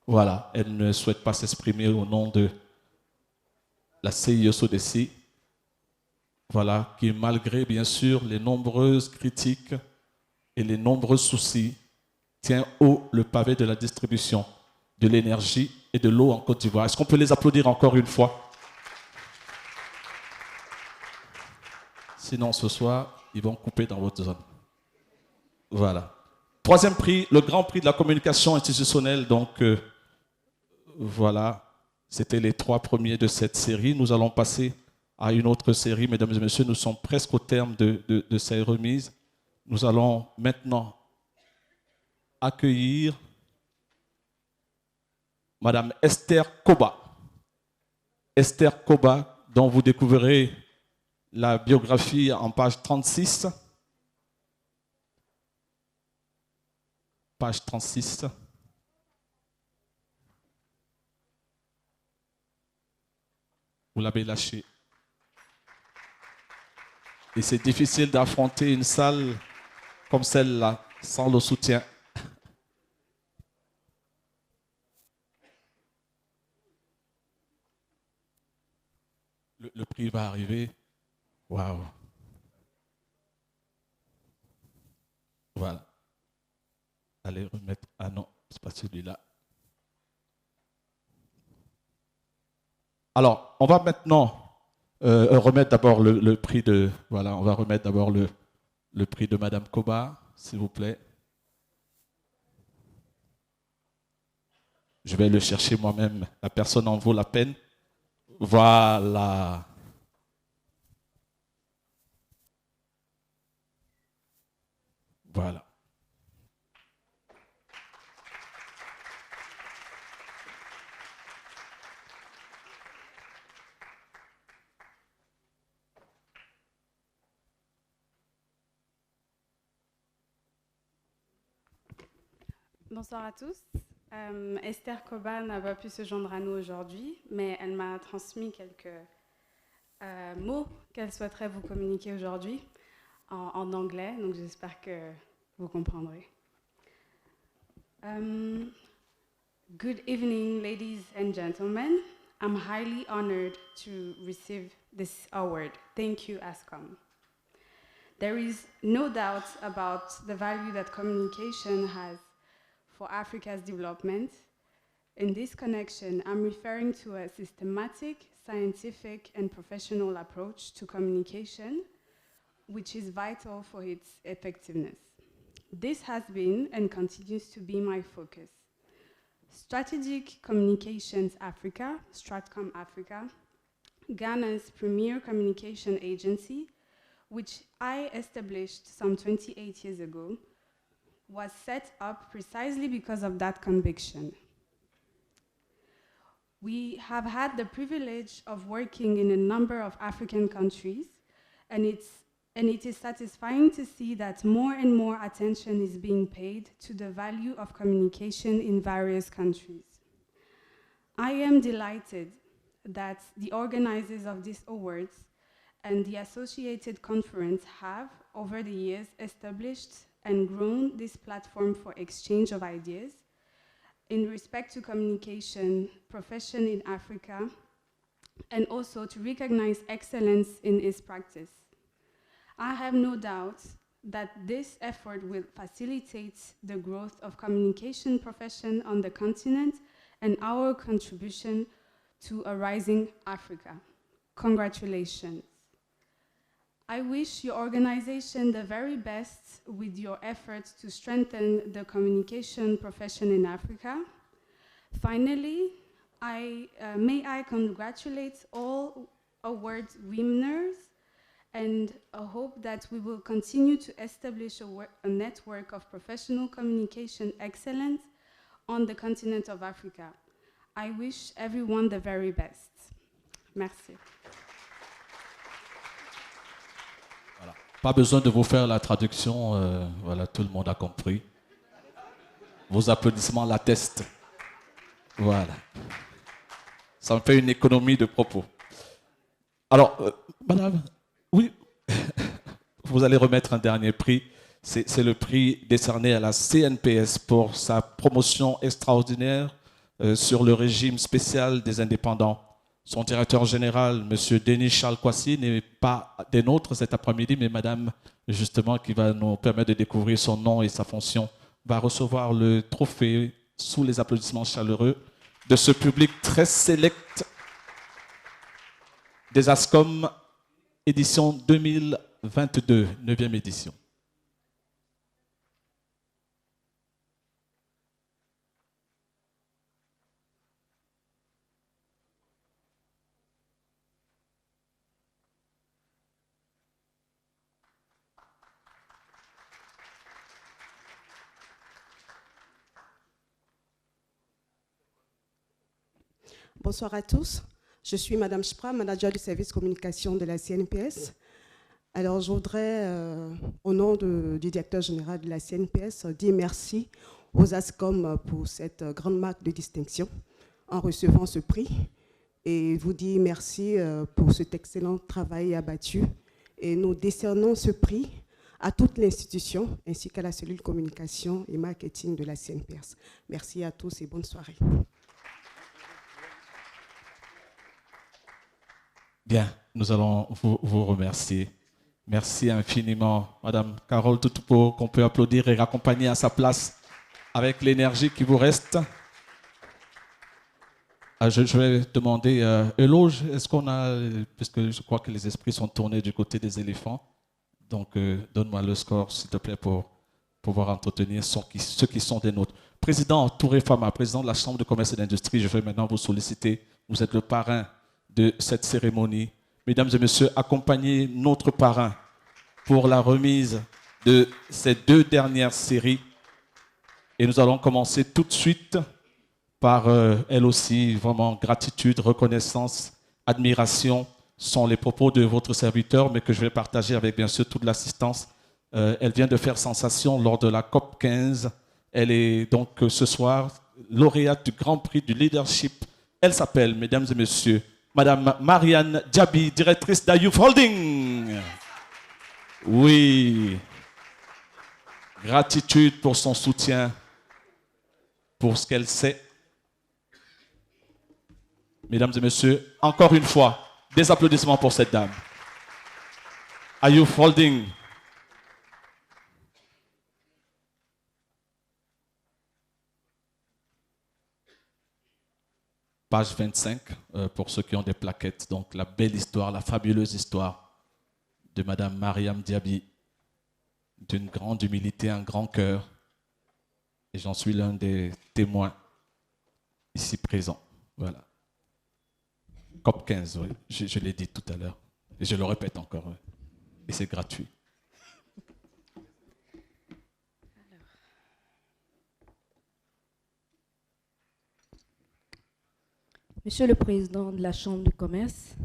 Voilà, elle ne souhaite pas s'exprimer au nom de la CIE SODECI, voilà, qui malgré bien sûr les nombreuses critiques et les nombreux soucis, tient haut le pavé de la distribution de l'énergie et de l'eau en Côte d'Ivoire. Est-ce qu'on peut les applaudir encore une fois? Sinon, ce soir, ils vont couper dans votre zone. Voilà. 3e prix, le grand prix de la communication institutionnelle. Donc, voilà, c'était les 3 premiers de cette série. Nous allons passer à une autre série. Mesdames et messieurs, nous sommes presque au terme de ces remises. Nous allons maintenant accueillir Madame Esther Koba. Esther Koba, dont vous découvrirez la biographie en page 36. Page 36. Vous l'avez lâché. Et c'est difficile d'affronter une salle comme celle-là sans le soutien. Le prix va arriver. Waouh. Voilà. Allez remettre. Ah non, c'est pas celui-là. Alors, on va maintenant remettre d'abord le prix de. Voilà, on va remettre d'abord le prix de Madame Koba, s'il vous plaît. Je vais le chercher moi-même. La personne en vaut la peine. Voilà. Voilà. Bonsoir à tous. Esther Koba n'a pas pu se joindre à nous aujourd'hui, mais elle m'a transmis quelques mots qu'elle souhaiterait vous communiquer aujourd'hui en anglais, donc j'espère que vous comprendrez. Good evening, ladies and gentlemen. I'm highly honored to receive this award. Thank you, ASCOM. There is no doubt about the value that communication has for Africa's development. In this connection, I'm referring to a systematic, scientific, and professional approach to communication, which is vital for its effectiveness. This has been and continues to be my focus. Strategic Communications Africa, Stratcom Africa, Ghana's premier communication agency, which I established some 28 years ago, was set up precisely because of that conviction. We have had the privilege of working in a number of African countries, and it is satisfying to see that more and more attention is being paid to the value of communication in various countries. I am delighted that the organizers of these awards and the associated conference have, over the years, established and grown this platform for exchange of ideas in respect to communication profession in Africa, and also to recognize excellence in its practice. I have no doubt that this effort will facilitate the growth of communication profession on the continent and our contribution to a rising Africa. Congratulations. I wish your organization the very best with your efforts to strengthen the communication profession in Africa. Finally, may I congratulate all award winners and hope that we will continue to establish a network of professional communication excellence on the continent of Africa. I wish everyone the very best. Merci. Voilà. Pas besoin de vous faire la traduction, voilà, tout le monde a compris. Vos applaudissements l'attestent. Voilà. Ça me fait une économie de propos. Alors, madame, oui, vous allez remettre un dernier prix. C'est le prix décerné à la CNPS pour sa promotion extraordinaire sur le régime spécial des indépendants. Son directeur général, M. Denis Charles Kwasi, n'est pas des nôtres cet après-midi, mais madame, justement, qui va nous permettre de découvrir son nom et sa fonction, va recevoir le trophée sous les applaudissements chaleureux de ce public très sélect des ASCOM édition 2022, 9e édition. Bonsoir à tous. Je suis Madame Spra, manager du service communication de la CNPS. Alors, je voudrais, au nom du directeur général de la CNPS, dire merci aux ASCOM pour cette grande marque de distinction en recevant ce prix et vous dire merci pour cet excellent travail abattu. Et nous décernons ce prix à toute l'institution ainsi qu'à la cellule communication et marketing de la CNPS. Merci à tous et bonne soirée. Bien, nous allons vous remercier. Merci infiniment, Madame Carole Toutupo, qu'on peut applaudir et raccompagner à sa place avec l'énergie qui vous reste. Je vais demander, Eloge, est-ce qu'on a, puisque je crois que les esprits sont tournés du côté des éléphants, donc donne-moi le score, s'il te plaît, pour pouvoir entretenir ceux qui sont des nôtres. Président Touré Fama, président de la Chambre de commerce et d'industrie, je vais maintenant vous solliciter. Vous êtes le parrain de cette cérémonie. Mesdames et messieurs, accompagnez notre parrain pour la remise de ces 2 dernières séries. Et nous allons commencer tout de suite par, elle aussi, vraiment gratitude, reconnaissance, admiration sont les propos de votre serviteur, mais que je vais partager avec bien sûr toute l'assistance. Elle vient de faire sensation lors de la COP 15. Elle est donc ce soir lauréate du Grand Prix du Leadership. Elle s'appelle, mesdames et messieurs, Madame Marianne Diaby, directrice d'Ayouf Holding. Oui. Gratitude pour son soutien, pour ce qu'elle sait. Mesdames et messieurs, encore une fois, des applaudissements pour cette dame. Ayouf Holding. Page 25, pour ceux qui ont des plaquettes. Donc, la belle histoire, la fabuleuse histoire de Madame Mariam Diaby, d'une grande humilité, un grand cœur. Et j'en suis l'un des témoins ici présents. Voilà. COP 15, oui. Je l'ai dit tout à l'heure. Et je le répète encore. Oui. Et c'est gratuit. Monsieur le Président de la Chambre de commerce,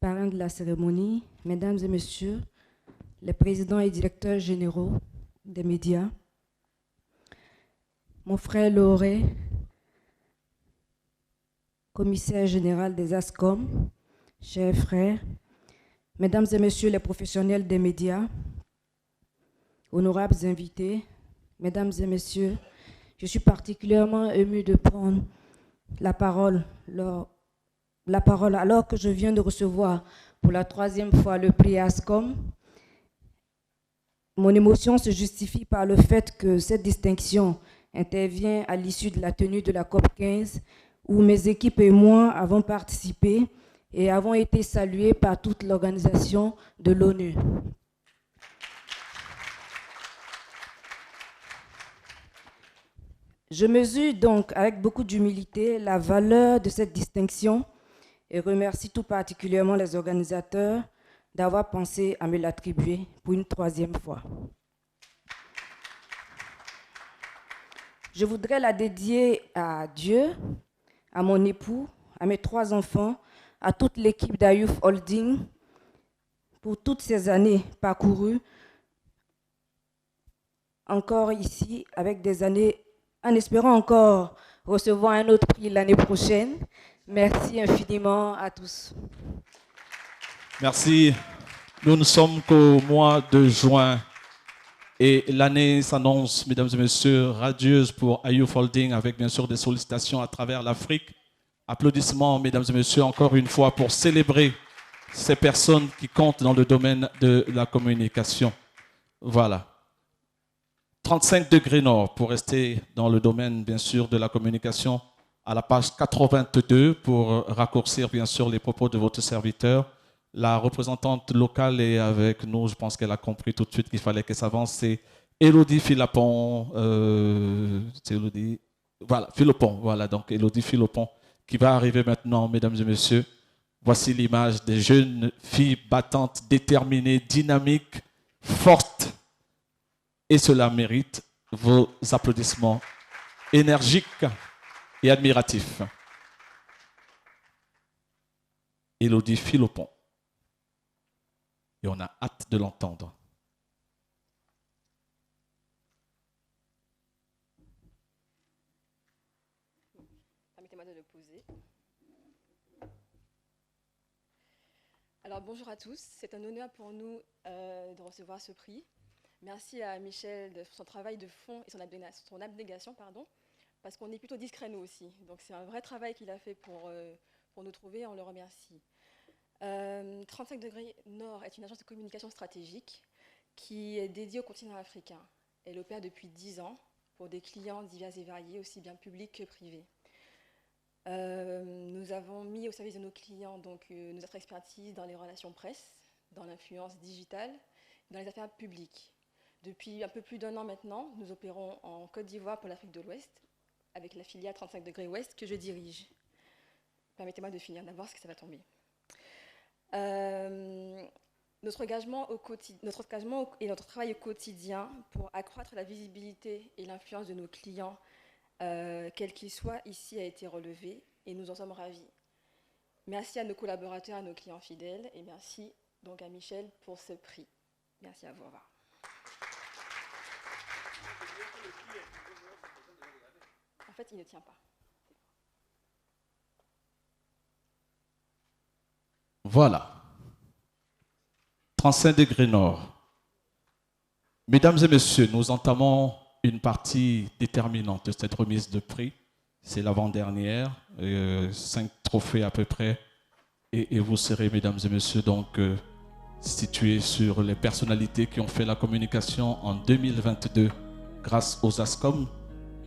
parrain de la cérémonie, Mesdames et Messieurs, les présidents et directeurs généraux des médias, mon frère Lauré, commissaire général des ASCOM, chers frères, Mesdames et Messieurs les professionnels des médias, honorables invités, mesdames et messieurs, je suis particulièrement émue de prendre la parole alors que je viens de recevoir pour la 3e fois le prix ASCOM. Mon émotion se justifie par le fait que cette distinction intervient à l'issue de la tenue de la COP 15, où mes équipes et moi avons participé et avons été salués par toute l'organisation de l'ONU. Je mesure donc avec beaucoup d'humilité la valeur de cette distinction et remercie tout particulièrement les organisateurs d'avoir pensé à me l'attribuer pour une 3e fois. Je voudrais la dédier à Dieu, à mon époux, à mes 3 enfants, à toute l'équipe d'Ayouf Holding pour toutes ces années parcourues, encore ici, avec des années, en espérant encore recevoir un autre prix l'année prochaine. Merci infiniment à tous. Merci. Nous ne sommes qu'au mois de juin et l'année s'annonce, mesdames et messieurs, radieuse pour Ayouf Holding, avec bien sûr des sollicitations à travers l'Afrique. Applaudissements, mesdames et messieurs, encore une fois pour célébrer ces personnes qui comptent dans le domaine de la communication. Voilà. 35 degrés nord pour rester dans le domaine, bien sûr, de la communication, à la page 82 pour raccourcir, bien sûr, les propos de votre serviteur. La représentante locale est avec nous. Je pense qu'elle a compris tout de suite qu'il fallait qu'elle s'avance. C'est Élodie Philopon. Voilà, Philopon. Voilà, donc Élodie Philopon qui va arriver maintenant, mesdames et messieurs. Voici l'image des jeunes filles battantes, déterminées, dynamiques, fortes. Et cela mérite vos applaudissements énergiques et admiratifs. Élodie Philopon. Et on a hâte de l'entendre. Permettez-moi de le poser. Alors bonjour à tous, c'est un honneur pour nous de recevoir ce prix. Merci à Michel de son travail de fond et son abnégation, parce qu'on est plutôt discret nous aussi. Donc c'est un vrai travail qu'il a fait pour nous trouver, on le remercie. 35 degrés Nord est une agence de communication stratégique qui est dédiée au continent africain. Elle opère depuis 10 ans pour des clients divers et variés, aussi bien publics que privés. Nous avons mis au service de nos clients donc, notre expertise dans les relations presse, dans l'influence digitale, dans les affaires publiques. Depuis un peu plus d'1 an maintenant, nous opérons en Côte d'Ivoire pour l'Afrique de l'Ouest, avec la filiale 35 degrés Ouest que je dirige. Permettez-moi de finir d'abord, parce que ça va tomber. Notre engagement et notre travail au quotidien pour accroître la visibilité et l'influence de nos clients, quels qu'ils soient, ici a été relevé et nous en sommes ravis. Merci à nos collaborateurs, à nos clients fidèles et merci donc à Michel pour ce prix. Merci à vous. Au revoir. En fait, il ne tient pas. Voilà. 35 degrés nord. Mesdames et messieurs, nous entamons une partie déterminante de cette remise de prix. C'est l'avant-dernière, 5 trophées à peu près. Et vous serez, mesdames et messieurs, donc situés sur les personnalités qui ont fait la communication en 2022 grâce aux ASCOM.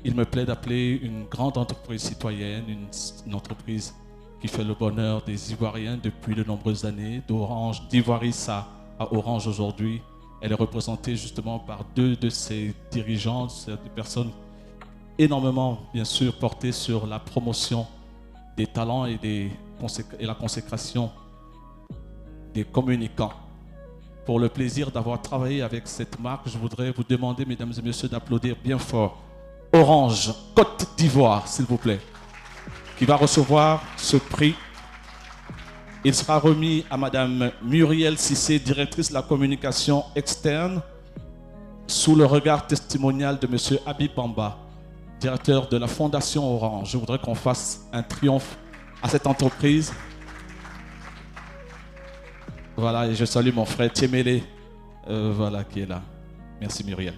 Il me plaît d'appeler une grande entreprise citoyenne, une entreprise qui fait le bonheur des Ivoiriens depuis de nombreuses années, d'Orange, d'Ivoiris à Orange aujourd'hui. Elle est représentée justement par 2 de ses dirigeants, des personnes énormément, bien sûr, portées sur la promotion des talents et la consécration des communicants. Pour le plaisir d'avoir travaillé avec cette marque, je voudrais vous demander, mesdames et messieurs, d'applaudir bien fort Orange, Côte d'Ivoire, s'il vous plaît, qui va recevoir ce prix. Il sera remis à Madame Muriel Cissé, directrice de la communication externe, sous le regard testimonial de Monsieur Habib Bamba, directeur de la Fondation Orange. Je voudrais qu'on fasse un triomphe à cette entreprise. Voilà, et je salue mon frère Tiemele, voilà, qui est là. Merci Muriel.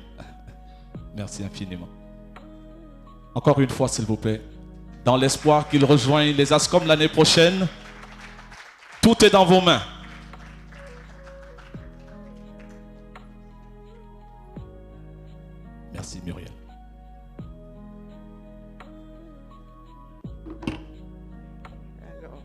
Merci infiniment. Encore une fois, s'il vous plaît, dans l'espoir qu'il rejoigne les ASCOM l'année prochaine, tout est dans vos mains. Merci Muriel. Alors,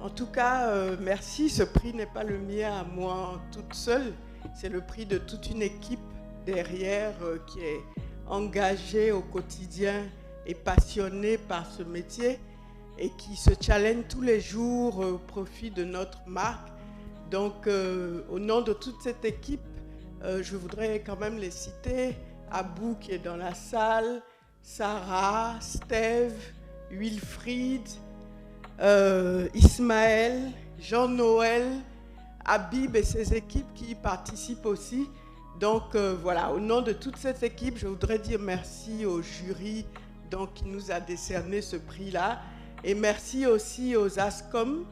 en tout cas, merci. Ce prix n'est pas le mien à moi toute seule. C'est le prix de toute une équipe derrière qui est engagée au quotidien et passionnée par ce métier et qui se challenge tous les jours au profit de notre marque. Donc, au nom de toute cette équipe, je voudrais quand même les citer. Abou qui est dans la salle, Sarah, Steve, Wilfried, Ismaël, Jean-Noël, Habib et ses équipes qui y participent aussi. Donc voilà, au nom de toute cette équipe, je voudrais dire merci au jury qui nous a décerné ce prix-là. Et merci aussi aux ASCOM.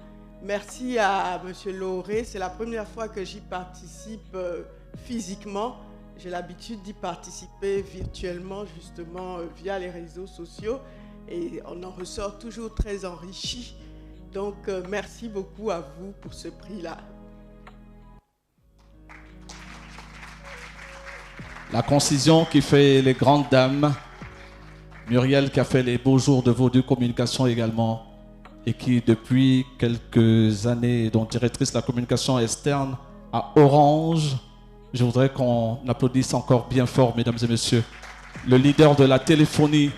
Merci à M. Lauré. C'est la première fois que j'y participe physiquement. J'ai l'habitude d'y participer virtuellement, justement, via les réseaux sociaux. Et on en ressort toujours très enrichi. Donc, merci beaucoup à vous pour ce prix-là. La concision qui fait les grandes dames. Muriel qui a fait les beaux jours de Vaudou Communication également. Et qui, depuis quelques années, est donc directrice de la communication externe à Orange. Je voudrais qu'on applaudisse encore bien fort, mesdames et messieurs, le leader de la téléphonie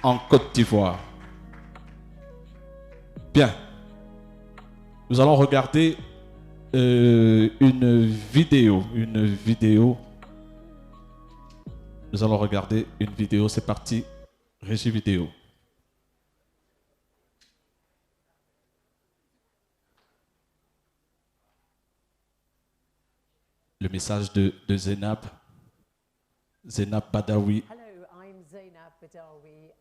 en Côte d'Ivoire. Bien. Nous allons regarder une vidéo. Nous allons regarder une vidéo. C'est parti. Régie vidéo. Le message de Zainab Badawi. Hello, I'm Zainab Badawi.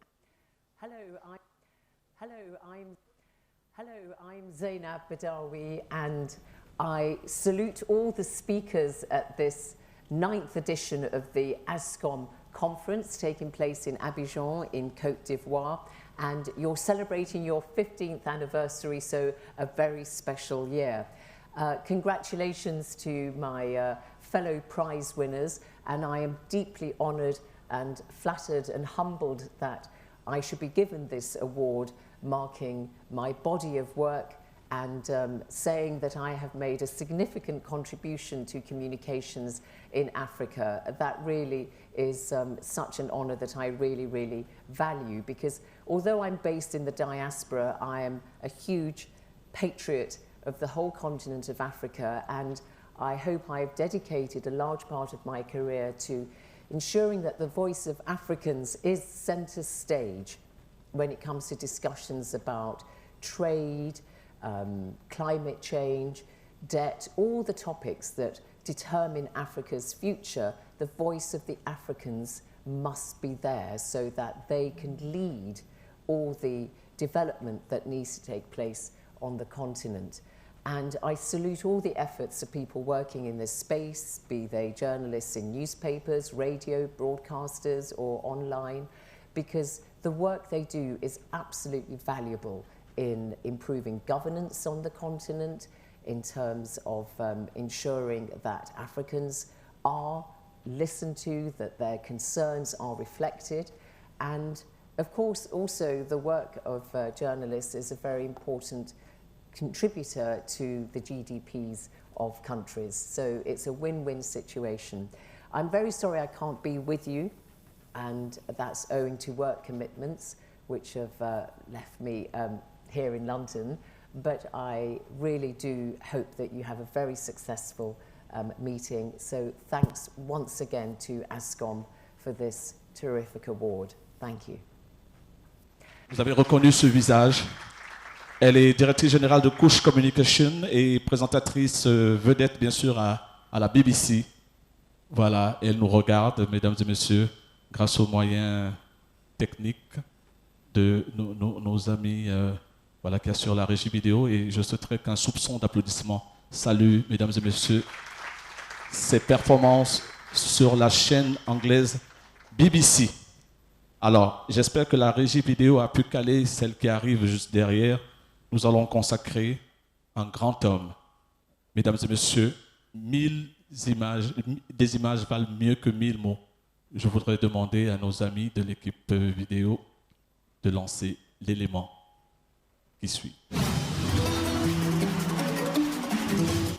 I'm Zainab Badawi, and I salute all the speakers at this 9th edition of the ASCOM conference taking place in Abidjan in Côte d'Ivoire. And you're celebrating your 15th anniversary, so a very special year. Congratulations to my fellow prize winners, and I am deeply honoured and flattered and humbled that I should be given this award, marking my body of work and saying that I have made a significant contribution to communications in Africa. That really is such an honour that I really, really value, because although I'm based in the diaspora, I am a huge patriot of the whole continent of Africa, and I hope I've dedicated a large part of my career to ensuring that the voice of Africans is centre stage when it comes to discussions about trade, climate change, debt, all the topics that determine Africa's future. The voice of the Africans must be there so that they can lead all the development that needs to take place on the continent. And I salute all the efforts of people working in this space, be they journalists in newspapers, radio, broadcasters, or online, because the work they do is absolutely valuable in improving governance on the continent, in terms of ensuring that Africans are listened to, that their concerns are reflected, and of course also the work of journalists is a very important contributor to the GDPs of countries. So it's a win-win situation. I'm very sorry I can't be with you, and that's owing to work commitments which have left me here in London, but I really do hope that you have a very successful meeting. So thanks once again to ASCOM for this terrific award. Thank you. Vous avez reconnu ce visage. Elle est directrice générale de Couche Communication et présentatrice vedette, bien sûr, à la BBC. Voilà, elle nous regarde, mesdames et messieurs, grâce aux moyens techniques de nos amis voilà, qui assurent la régie vidéo. Et je souhaiterais qu'un soupçon d'applaudissement salue, mesdames et messieurs, ces performances sur la chaîne anglaise BBC. Alors, j'espère que la régie vidéo a pu caler celle qui arrive juste derrière. Nous allons consacrer un grand homme. Mesdames et messieurs, 1000 images, des images valent mieux que 1000 mots. Je voudrais demander à nos amis de l'équipe vidéo de lancer l'élément qui suit.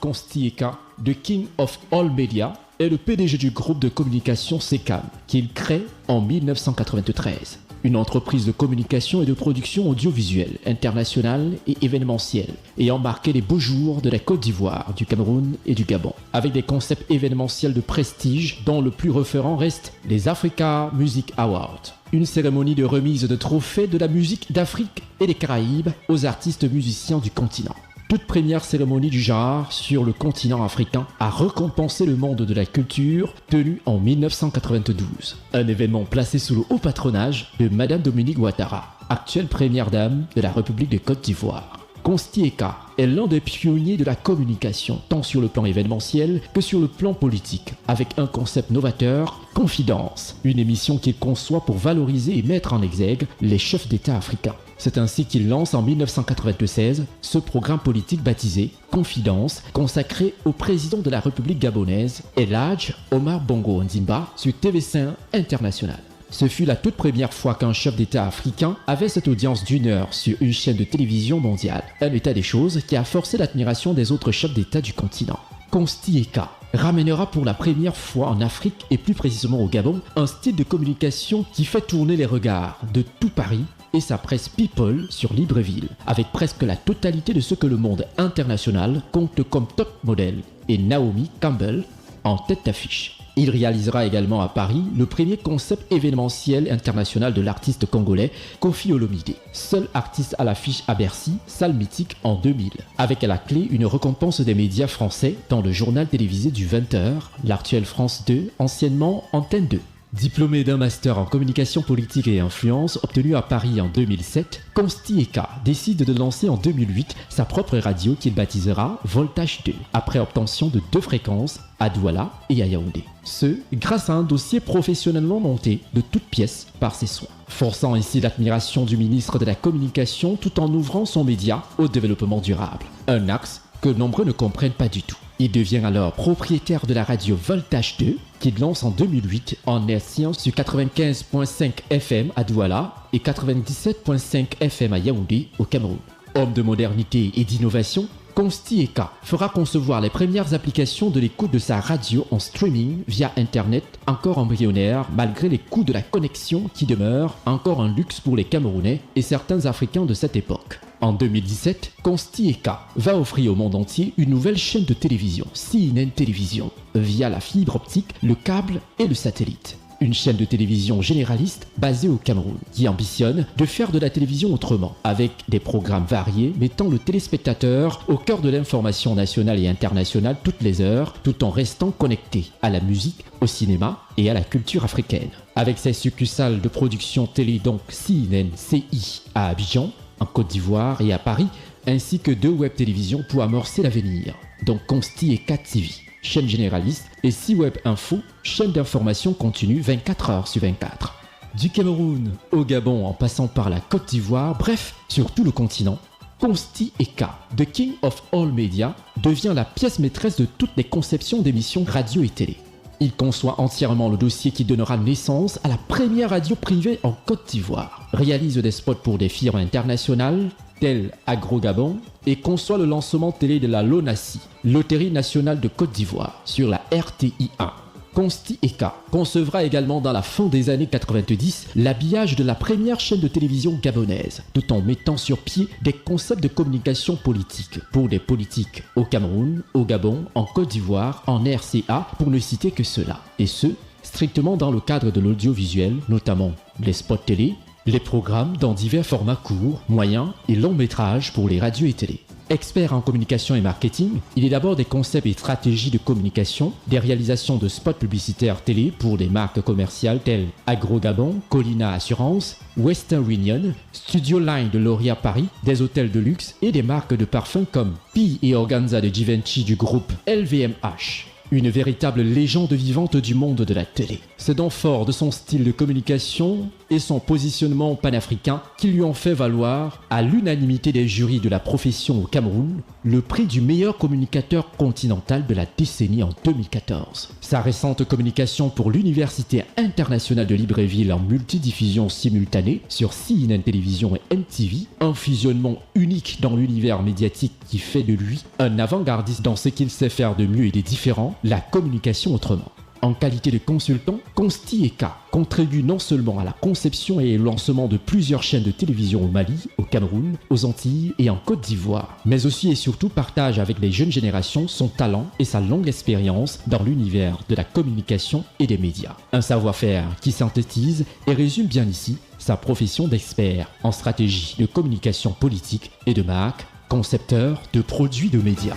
Konsti Eka, The King of All Media, est le PDG du groupe de communication SECAM, qu'il crée en 1993. Une entreprise de communication et de production audiovisuelle, internationale et événementielle, ayant marqué les beaux jours de la Côte d'Ivoire, du Cameroun et du Gabon, avec des concepts événementiels de prestige dont le plus référent reste les Africa Music Awards, une cérémonie de remise de trophées de la musique d'Afrique et des Caraïbes aux artistes musiciens du continent. Toute première cérémonie du genre sur le continent africain a récompensé le monde de la culture, tenue en 1992. Un événement placé sous le haut patronage de Madame Dominique Ouattara, actuelle première dame de la République de Côte d'Ivoire. Konsti Eka est l'un des pionniers de la communication, tant sur le plan événementiel que sur le plan politique, avec un concept novateur, Confidence, une émission qu'il conçoit pour valoriser et mettre en exergue les chefs d'État africains. C'est ainsi qu'il lance en 1996 ce programme politique baptisé Confidence, consacré au président de la République gabonaise, El Hadj Omar Bongo Ondimba, sur TV5 International. Ce fut la toute première fois qu'un chef d'État africain avait cette audience d'1 heure sur une chaîne de télévision mondiale. Un état des choses qui a forcé l'admiration des autres chefs d'État du continent. Konsti Eka ramènera pour la première fois en Afrique et plus précisément au Gabon un style de communication qui fait tourner les regards de tout Paris et sa presse People sur Libreville, avec presque la totalité de ce que le monde international compte comme top modèle et Naomi Campbell en tête d'affiche. Il réalisera également à Paris le premier concept événementiel international de l'artiste congolais Koffi Olomide, seul artiste à l'affiche à Bercy, salle mythique en 2000, avec à la clé une récompense des médias français dans le journal télévisé du 20h, l'actuelle France 2, anciennement Antenne 2. Diplômé d'un master en communication politique et influence obtenu à Paris en 2007, Konsti Eka décide de lancer en 2008 sa propre radio qu'il baptisera Voltage 2, après obtention de 2 fréquences à Douala et à Yaoundé. Ce, grâce à un dossier professionnellement monté de toutes pièces par ses soins, forçant ainsi l'admiration du ministre de la Communication tout en ouvrant son média au développement durable. Un axe que nombreux ne comprennent pas du tout. Il devient alors propriétaire de la radio Voltage 2, qu'il lance en 2008 en hertzien sur 95.5 FM à Douala et 97.5 FM à Yaoundé au Cameroun. Homme de modernité et d'innovation, Konsti Eka fera concevoir les premières applications de l'écoute de sa radio en streaming via Internet, encore embryonnaire malgré les coûts de la connexion qui demeurent encore un luxe pour les Camerounais et certains Africains de cette époque. En 2017, Konsti Eka va offrir au monde entier une nouvelle chaîne de télévision, CNN Télévision, via la fibre optique, le câble et le satellite. Une chaîne de télévision généraliste basée au Cameroun, qui ambitionne de faire de la télévision autrement, avec des programmes variés mettant le téléspectateur au cœur de l'information nationale et internationale toutes les heures, tout en restant connecté à la musique, au cinéma et à la culture africaine. Avec ses succursales de production télé donc CNN-CI à Abidjan, en Côte d'Ivoire et à Paris, ainsi que 2 web télévisions pour amorcer l'avenir, donc Konsti Eka TV, chaîne généraliste, et 6 web info, chaîne d'information continue 24 heures sur 24. Du Cameroun au Gabon en passant par la Côte d'Ivoire, bref, sur tout le continent, Konsti Eka, The King of All Media, devient la pièce maîtresse de toutes les conceptions d'émissions radio et télé. Il conçoit entièrement le dossier qui donnera naissance à la première radio privée en Côte d'Ivoire, réalise des spots pour des firmes internationales telles Agro Gabon et conçoit le lancement télé de la LONASI, Loterie Nationale de Côte d'Ivoire, sur la RTI1. Konsti Eka concevra également dans la fin des années 90 l'habillage de la première chaîne de télévision gabonaise, tout en mettant sur pied des concepts de communication politique pour des politiques au Cameroun, au Gabon, en Côte d'Ivoire, en RCA, pour ne citer que cela. Et ce, strictement dans le cadre de l'audiovisuel, notamment les spots télé, les programmes dans divers formats courts, moyens et longs métrages pour les radios et télé. Expert en communication et marketing, il est d'abord des concepts et stratégies de communication, des réalisations de spots publicitaires télé pour des marques commerciales telles Agro Gabon, Colina Assurance, Western Union, Studio Line de L'Oréal Paris, des hôtels de luxe et des marques de parfums comme Pi et Organza de Givenchy du groupe LVMH. une véritable légende vivante du monde de la télé. C'est donc fort de son style de communication et son positionnement panafricain qui lui ont fait valoir, à l'unanimité des jurys de la profession au Cameroun, le prix du meilleur communicateur continental de la décennie en 2014. Sa récente communication pour l'Université internationale de Libreville en multidiffusion simultanée sur CNN Télévision et MTV, un fusionnement unique dans l'univers médiatique qui fait de lui un avant-gardiste dans ce qu'il sait faire de mieux et de différent, la communication autrement. En qualité de consultant, Consti Eka contribue non seulement à la conception et au lancement de plusieurs chaînes de télévision au Mali, au Cameroun, aux Antilles et en Côte d'Ivoire, mais aussi et surtout partage avec les jeunes générations son talent et sa longue expérience dans l'univers de la communication et des médias. Un savoir-faire qui synthétise et résume bien ici sa profession d'expert en stratégie de communication politique et de marque, concepteur de produits de médias.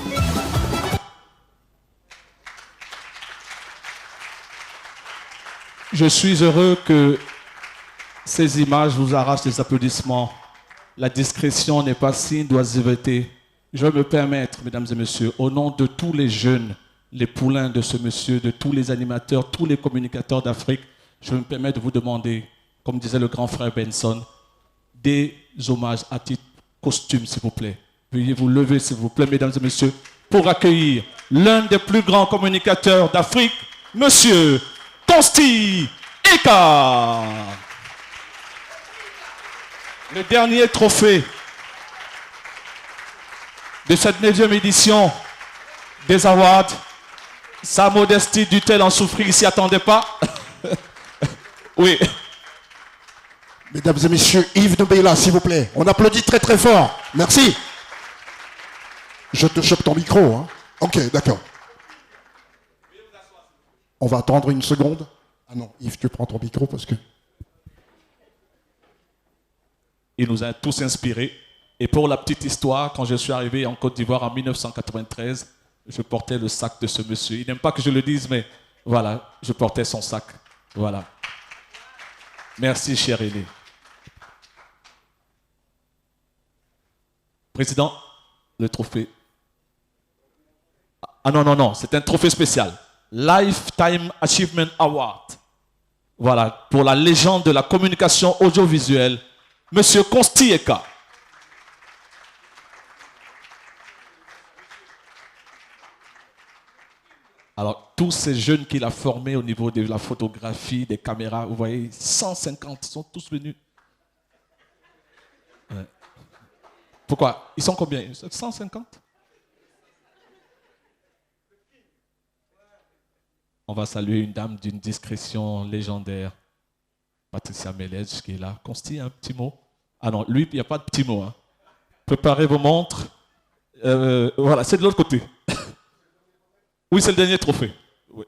Je suis heureux que ces images vous arrachent des applaudissements. La discrétion n'est pas signe d'oisiveté. Je vais me permettre, mesdames et messieurs, au nom de tous les jeunes, les poulains de ce monsieur, de tous les animateurs, tous les communicateurs d'Afrique, je me permets de vous demander, comme disait le grand frère Benson, des hommages à titre costume, s'il vous plaît. Veuillez vous lever, s'il vous plaît, mesdames et messieurs, pour accueillir l'un des plus grands communicateurs d'Afrique, monsieur Consti Eka. Le dernier trophée de cette 9e édition des Awards, sa modestie dut-elle en souffrir, il s'y attendait pas. Oui. Mesdames et messieurs, Yves Nobela, s'il vous plaît. On applaudit très très fort. Merci. Je te chope ton micro, hein. Ok, d'accord. On va attendre une seconde. Ah non, Yves, tu prends ton micro parce que... Il nous a tous inspirés. Et pour la petite histoire, quand je suis arrivé en Côte d'Ivoire en 1993, je portais le sac de ce monsieur. Il n'aime pas que je le dise, mais voilà, je portais son sac. Voilà. Merci, cher Élie. Président, le trophée. Ah non, non, non, c'est un trophée spécial. Lifetime Achievement Award. Voilà, pour la légende de la communication audiovisuelle, monsieur Consti Eka. Alors, tous ces jeunes qu'il a formés au niveau de la photographie, des caméras, vous voyez, 150 sont tous venus. Ouais. Pourquoi? Ils sont combien? 150? On va saluer une dame d'une discrétion légendaire, Patricia Melez, qui est là. Consti, un petit mot? Ah non, lui, il n'y a pas de petit mot. Hein. Préparez vos montres. Voilà, c'est de l'autre côté. Oui, c'est le dernier trophée. Oui.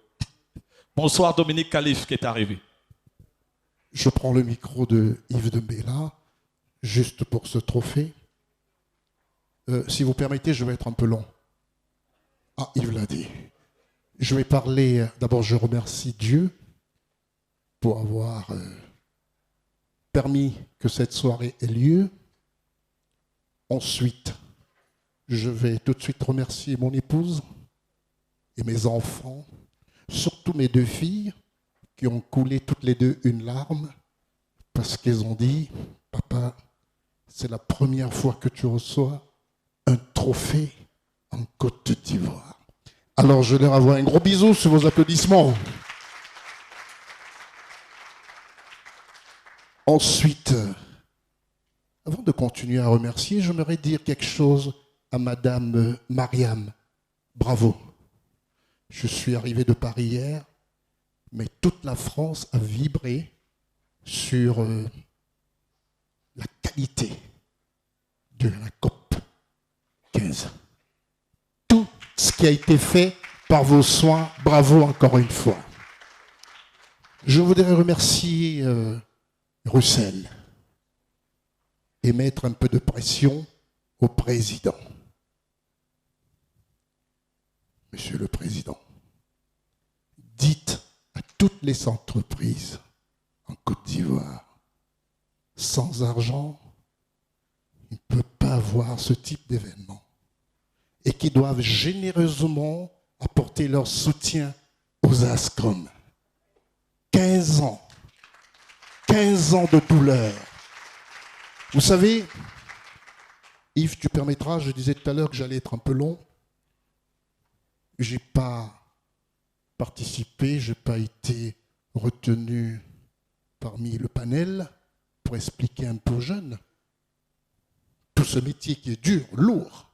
Bonsoir Dominique Khalif qui est arrivé. Je prends le micro de Yves Nobela, juste pour ce trophée. Si vous permettez, je vais être un peu long. Ah, Yves l'a dit. Je vais parler, d'abord je remercie Dieu pour avoir permis que cette soirée ait lieu. Ensuite, je vais tout de suite remercier mon épouse et mes enfants, surtout mes 2 filles qui ont coulé toutes les 2 une larme parce qu'elles ont dit « Papa, c'est la première fois que tu reçois un trophée en Côte d'Ivoire. » Alors, je leur envoie un gros bisou sur vos applaudissements. Ensuite, avant de continuer à remercier, j'aimerais dire quelque chose à Madame Mariam. Bravo. Je suis arrivé de Paris hier, mais toute la France a vibré sur la qualité de la COP 15. Tout ce qui a été fait par vos soins, bravo encore une fois. Je voudrais remercier Russell et mettre un peu de pression au président. Monsieur le Président, dites à toutes les entreprises en Côte d'Ivoire, sans argent, il ne peut pas avoir ce type d'événement et qui doivent généreusement apporter apporté leur soutien aux ASCOM. 15 ans. 15 ans de douleur. Vous savez, Yves, tu permettras, je disais tout à l'heure que j'allais être un peu long. Je n'ai pas participé, je n'ai pas été retenu parmi le panel pour expliquer un peu aux jeunes tout ce métier qui est dur, lourd.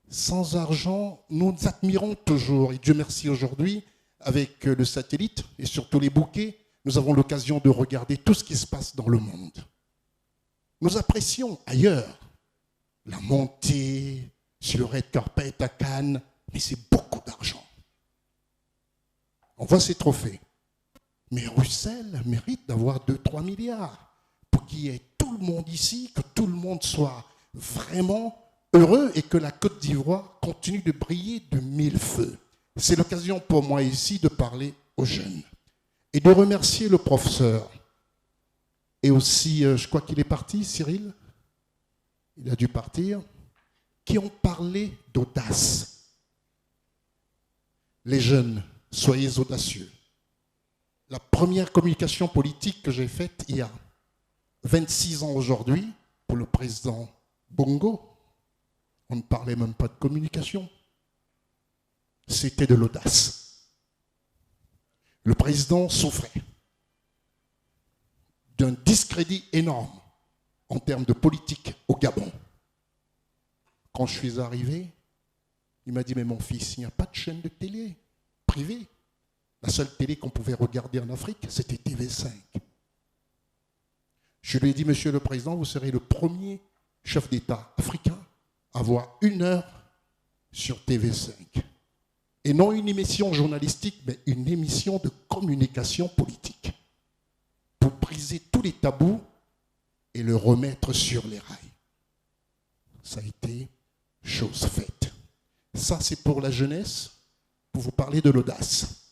Sans argent, nous nous admirons toujours, et Dieu merci aujourd'hui, avec le satellite et surtout les bouquets, nous avons l'occasion de regarder tout ce qui se passe dans le monde. Nous apprécions ailleurs la montée sur le red carpet à Cannes, mais c'est beaucoup d'argent. On voit ces trophées. Mais Russell mérite d'avoir 2-3 milliards pour qu'il y ait tout le monde ici, que tout le monde soit vraiment heureux et que la Côte d'Ivoire continue de briller de mille feux. C'est l'occasion pour moi ici de parler aux jeunes et de remercier le professeur. Et aussi, je crois qu'il est parti, Cyril, il a dû partir, qui ont parlé d'audace. Les jeunes, soyez audacieux. La première communication politique que j'ai faite il y a 26 ans aujourd'hui, pour le président Bongo, on ne parlait même pas de communication. C'était de l'audace. Le président souffrait d'un discrédit énorme en termes de politique au Gabon. Quand je suis arrivé, il m'a dit, mais mon fils, il n'y a pas de chaîne de télé privée. La seule télé qu'on pouvait regarder en Afrique, c'était TV5. Je lui ai dit, Monsieur le Président, vous serez le premier chef d'État africain à avoir 1 heure sur TV5. Et non une émission journalistique, mais une émission de communication politique. Pour briser tous les tabous et le remettre sur les rails. Ça a été chose faite. Ça, c'est pour la jeunesse, pour vous parler de l'audace.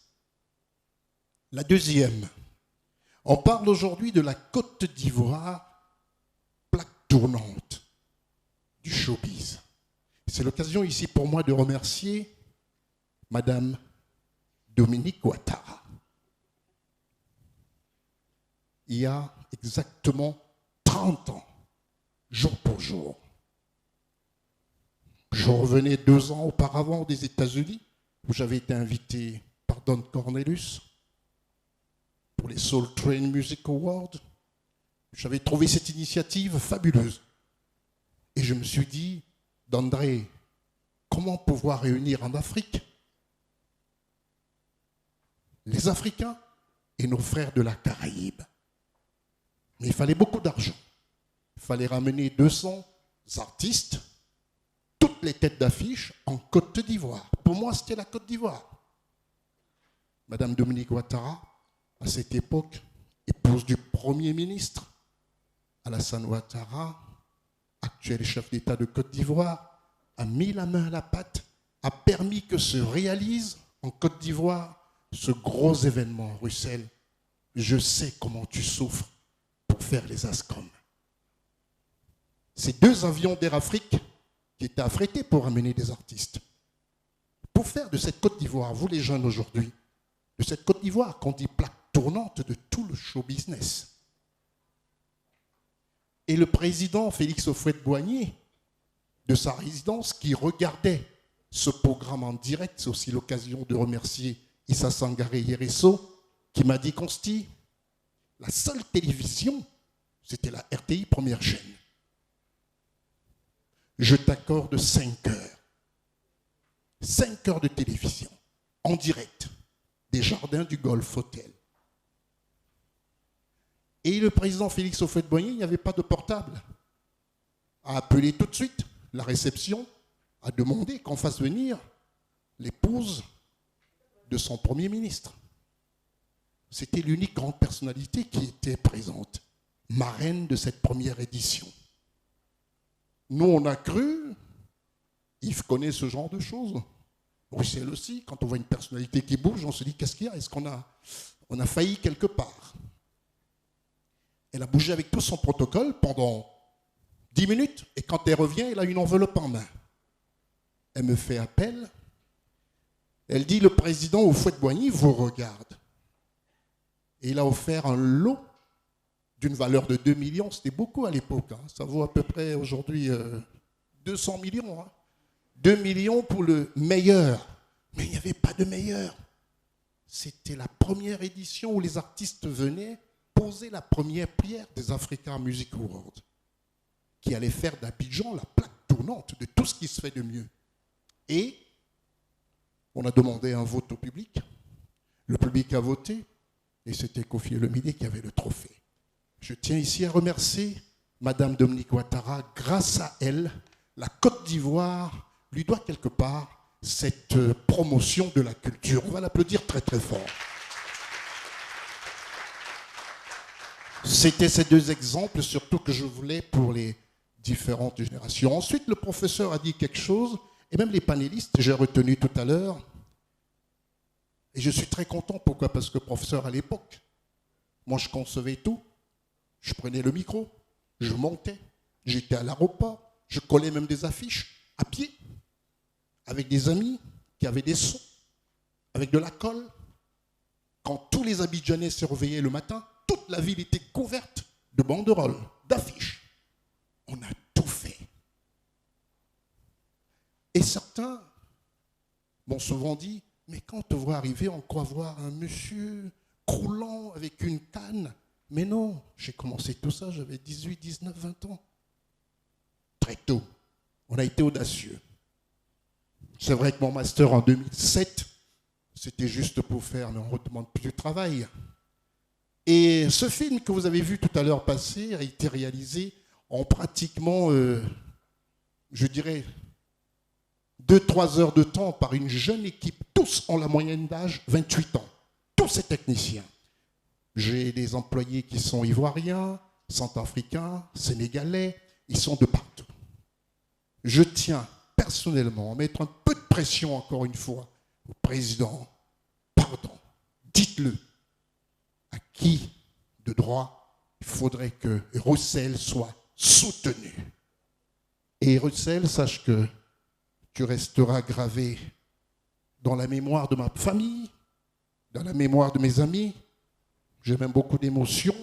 La deuxième, on parle aujourd'hui de la Côte d'Ivoire, plaque tournante du showbiz. C'est l'occasion ici pour moi de remercier Madame Dominique Ouattara. Il y a exactement 30 ans, jour pour jour, je revenais 2 ans auparavant des États-Unis, où j'avais été invité par Don Cornelius pour les Soul Train Music Awards. J'avais trouvé cette initiative fabuleuse. Et je me suis dit, d'André, comment pouvoir réunir en Afrique les Africains et nos frères de la Caraïbe? Mais il fallait beaucoup d'argent. Il fallait ramener 200 artistes, toutes les têtes d'affiche en Côte d'Ivoire. Pour moi, c'était la Côte d'Ivoire. Madame Dominique Ouattara, à cette époque, épouse du Premier ministre, Alassane Ouattara, actuel chef d'État de Côte d'Ivoire, a mis la main à la pâte, a permis que se réalise en Côte d'Ivoire ce gros événement. Russell, je sais comment tu souffres pour faire les ASCOM. Ces 2 avions d'Air Afrique qui étaient affrétés pour amener des artistes. Pour faire de cette Côte d'Ivoire, vous les jeunes aujourd'hui, de cette Côte d'Ivoire qu'on dit plaque tournante de tout le show business. Et le président Félix Houphouët-Boigny, de sa résidence, qui regardait ce programme en direct, c'est aussi l'occasion de remercier Issa Sangaré Yereso, qui m'a dit, Consti, la seule télévision, c'était la RTI première chaîne. Je t'accorde 5 heures. 5 heures de télévision, en direct, des jardins du Golf Hotel. Et le président Félix Houphouët-Boigny, il n'y avait pas de portable. A appelé tout de suite la réception, a demandé qu'on fasse venir l'épouse de son Premier ministre. C'était l'unique grande personnalité qui était présente, marraine de cette première édition. Nous, on a cru, Yves connaît ce genre de choses. Russell aussi, quand on voit une personnalité qui bouge, on se dit, qu'est-ce qu'il y a? Est-ce qu'on a failli quelque part? Elle a bougé avec tout son protocole pendant 10 minutes, et quand elle revient, elle a une enveloppe en main. elle me fait appel. Elle dit, le président au Houphouët-Boigny vous regarde. Et il a offert un lot d'une valeur de 2 millions. C'était beaucoup à l'époque. Hein. Ça vaut à peu près aujourd'hui 200 millions. Hein. 2 millions pour le meilleur. Mais il n'y avait pas de meilleur. C'était la première édition où les artistes venaient poser la première pierre des Africa Music Awards, qui allait faire d'Abidjan la plaque tournante de tout ce qui se fait de mieux. Et on a demandé un vote au public. Le public a voté et c'était Kofi Olomide qui avait le trophée. Je tiens ici à remercier Madame Dominique Ouattara. Grâce à elle, la Côte d'Ivoire lui doit quelque part cette promotion de la culture. On va l'applaudir très très fort. C'était ces deux exemples surtout que je voulais pour les différentes générations. Ensuite, le professeur a dit quelque chose, et même les panélistes, j'ai retenu tout à l'heure. Et je suis très content. Pourquoi? Parce que professeur, à l'époque, moi je concevais tout. Je prenais le micro, je montais, j'étais à l'aéroport, je collais même des affiches à pied, avec des amis qui avaient des sons, avec de la colle. Quand tous les Abidjanais se réveillaient le matin, toute la ville était couverte de banderoles, d'affiches. On a tout fait. Et certains m'ont souvent dit, mais quand on te voit arriver, on croit voir un monsieur croulant avec une canne. Mais non, j'ai commencé tout ça, j'avais 18, 19, 20 ans. Très tôt, on a été audacieux. C'est vrai que mon master en 2007, c'était juste pour faire, mais on ne redemande plus de travail. Et ce film que vous avez vu tout à l'heure passer a été réalisé en pratiquement, je dirais, 2-3 heures de temps par une jeune équipe. Tous ont la moyenne d'âge 28 ans. Tous ces techniciens. J'ai des employés qui sont ivoiriens, centrafricains, sénégalais. Ils sont de partout. Je tiens personnellement à mettre un peu de pression encore une fois au président. Pardon, dites-le. À qui de droit il faudrait que Roussel soit soutenu. Et Roussel, sache que tu resteras gravé dans la mémoire de ma famille, dans la mémoire de mes amis. J'ai même beaucoup d'émotions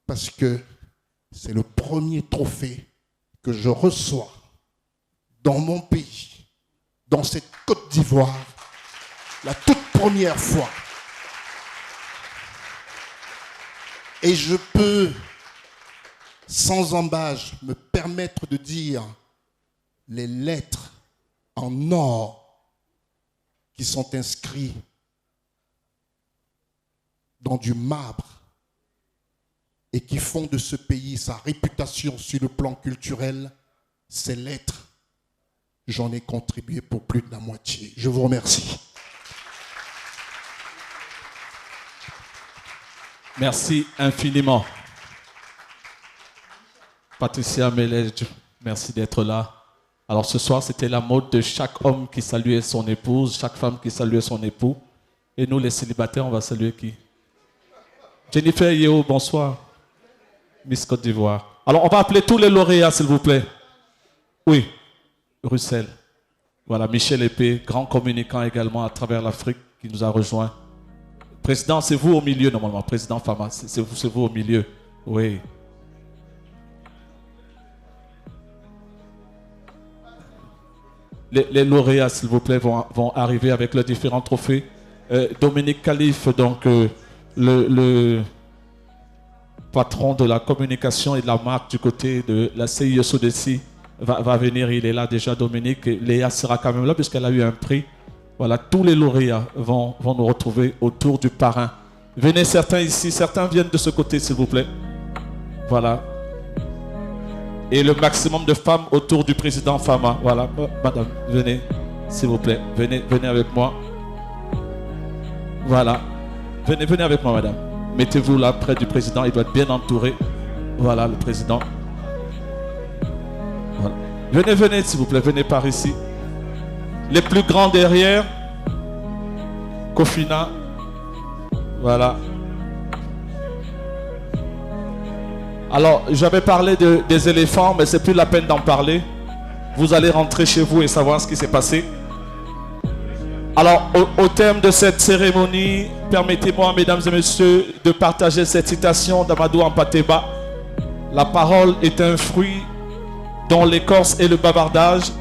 parce que c'est le premier trophée que je reçois dans mon pays, dans cette Côte d'Ivoire, la toute première fois. Et je peux, sans embâche, me permettre de dire les lettres en or qui sont inscrites dans du marbre et qui font de ce pays sa réputation sur le plan culturel. Ces lettres, j'en ai contribué pour plus de la moitié. Je vous remercie. Merci infiniment. Patricia Melej, merci d'être là. Alors ce soir, c'était la mode de chaque homme qui saluait son épouse, chaque femme qui saluait son époux. Et nous, les célibataires, on va saluer qui? Jennifer Yeo, bonsoir. Miss Côte d'Ivoire. Alors, on va appeler tous les lauréats, s'il vous plaît. Oui, Roussel. Voilà, Michel Épée, grand communicant également à travers l'Afrique, qui nous a rejoints. Président, c'est vous au milieu, normalement. Président Fama, c'est vous au milieu. Oui. Les lauréats, s'il vous plaît, vont arriver avec leurs différents trophées. Dominique Khalif, donc le patron de la communication et de la marque du côté de la CIE Sodeci, va venir. Il est là déjà, Dominique. Léa sera quand même là puisqu'elle a eu un prix. Voilà, tous les lauréats vont nous retrouver autour du parrain. Venez certains ici, certains viennent de ce côté, s'il vous plaît. Voilà. Et le maximum de femmes autour du président Fama. Voilà, madame, venez, s'il vous plaît. Venez avec moi. Voilà. Venez avec moi, madame. Mettez-vous là, près du président. Il doit être bien entouré. Voilà, le président. Voilà. Venez, s'il vous plaît. Venez par ici. Les plus grands derrière. Kofina. Voilà. Alors, j'avais parlé des éléphants, mais c'est plus la peine d'en parler. Vous allez rentrer chez vous et savoir ce qui s'est passé. Alors, au terme de cette cérémonie, permettez-moi, mesdames et messieurs, de partager cette citation d'Amadou Hampâté-Bâ. La parole est un fruit dont l'écorce est le bavardage,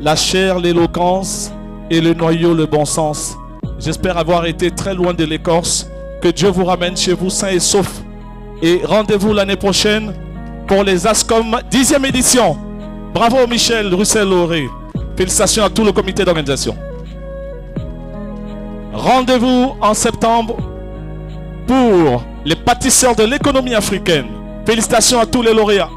la chair l'éloquence et le noyau le bon sens. J'espère avoir été très loin de l'écorce. Que Dieu vous ramène chez vous sains et saufs. Et rendez-vous l'année prochaine pour les ASCOM 10e édition. Bravo Michel Russell-Lauré. Félicitations à tout le comité d'organisation. Rendez-vous en septembre pour les pâtisseurs de l'économie africaine. Félicitations à tous les lauréats.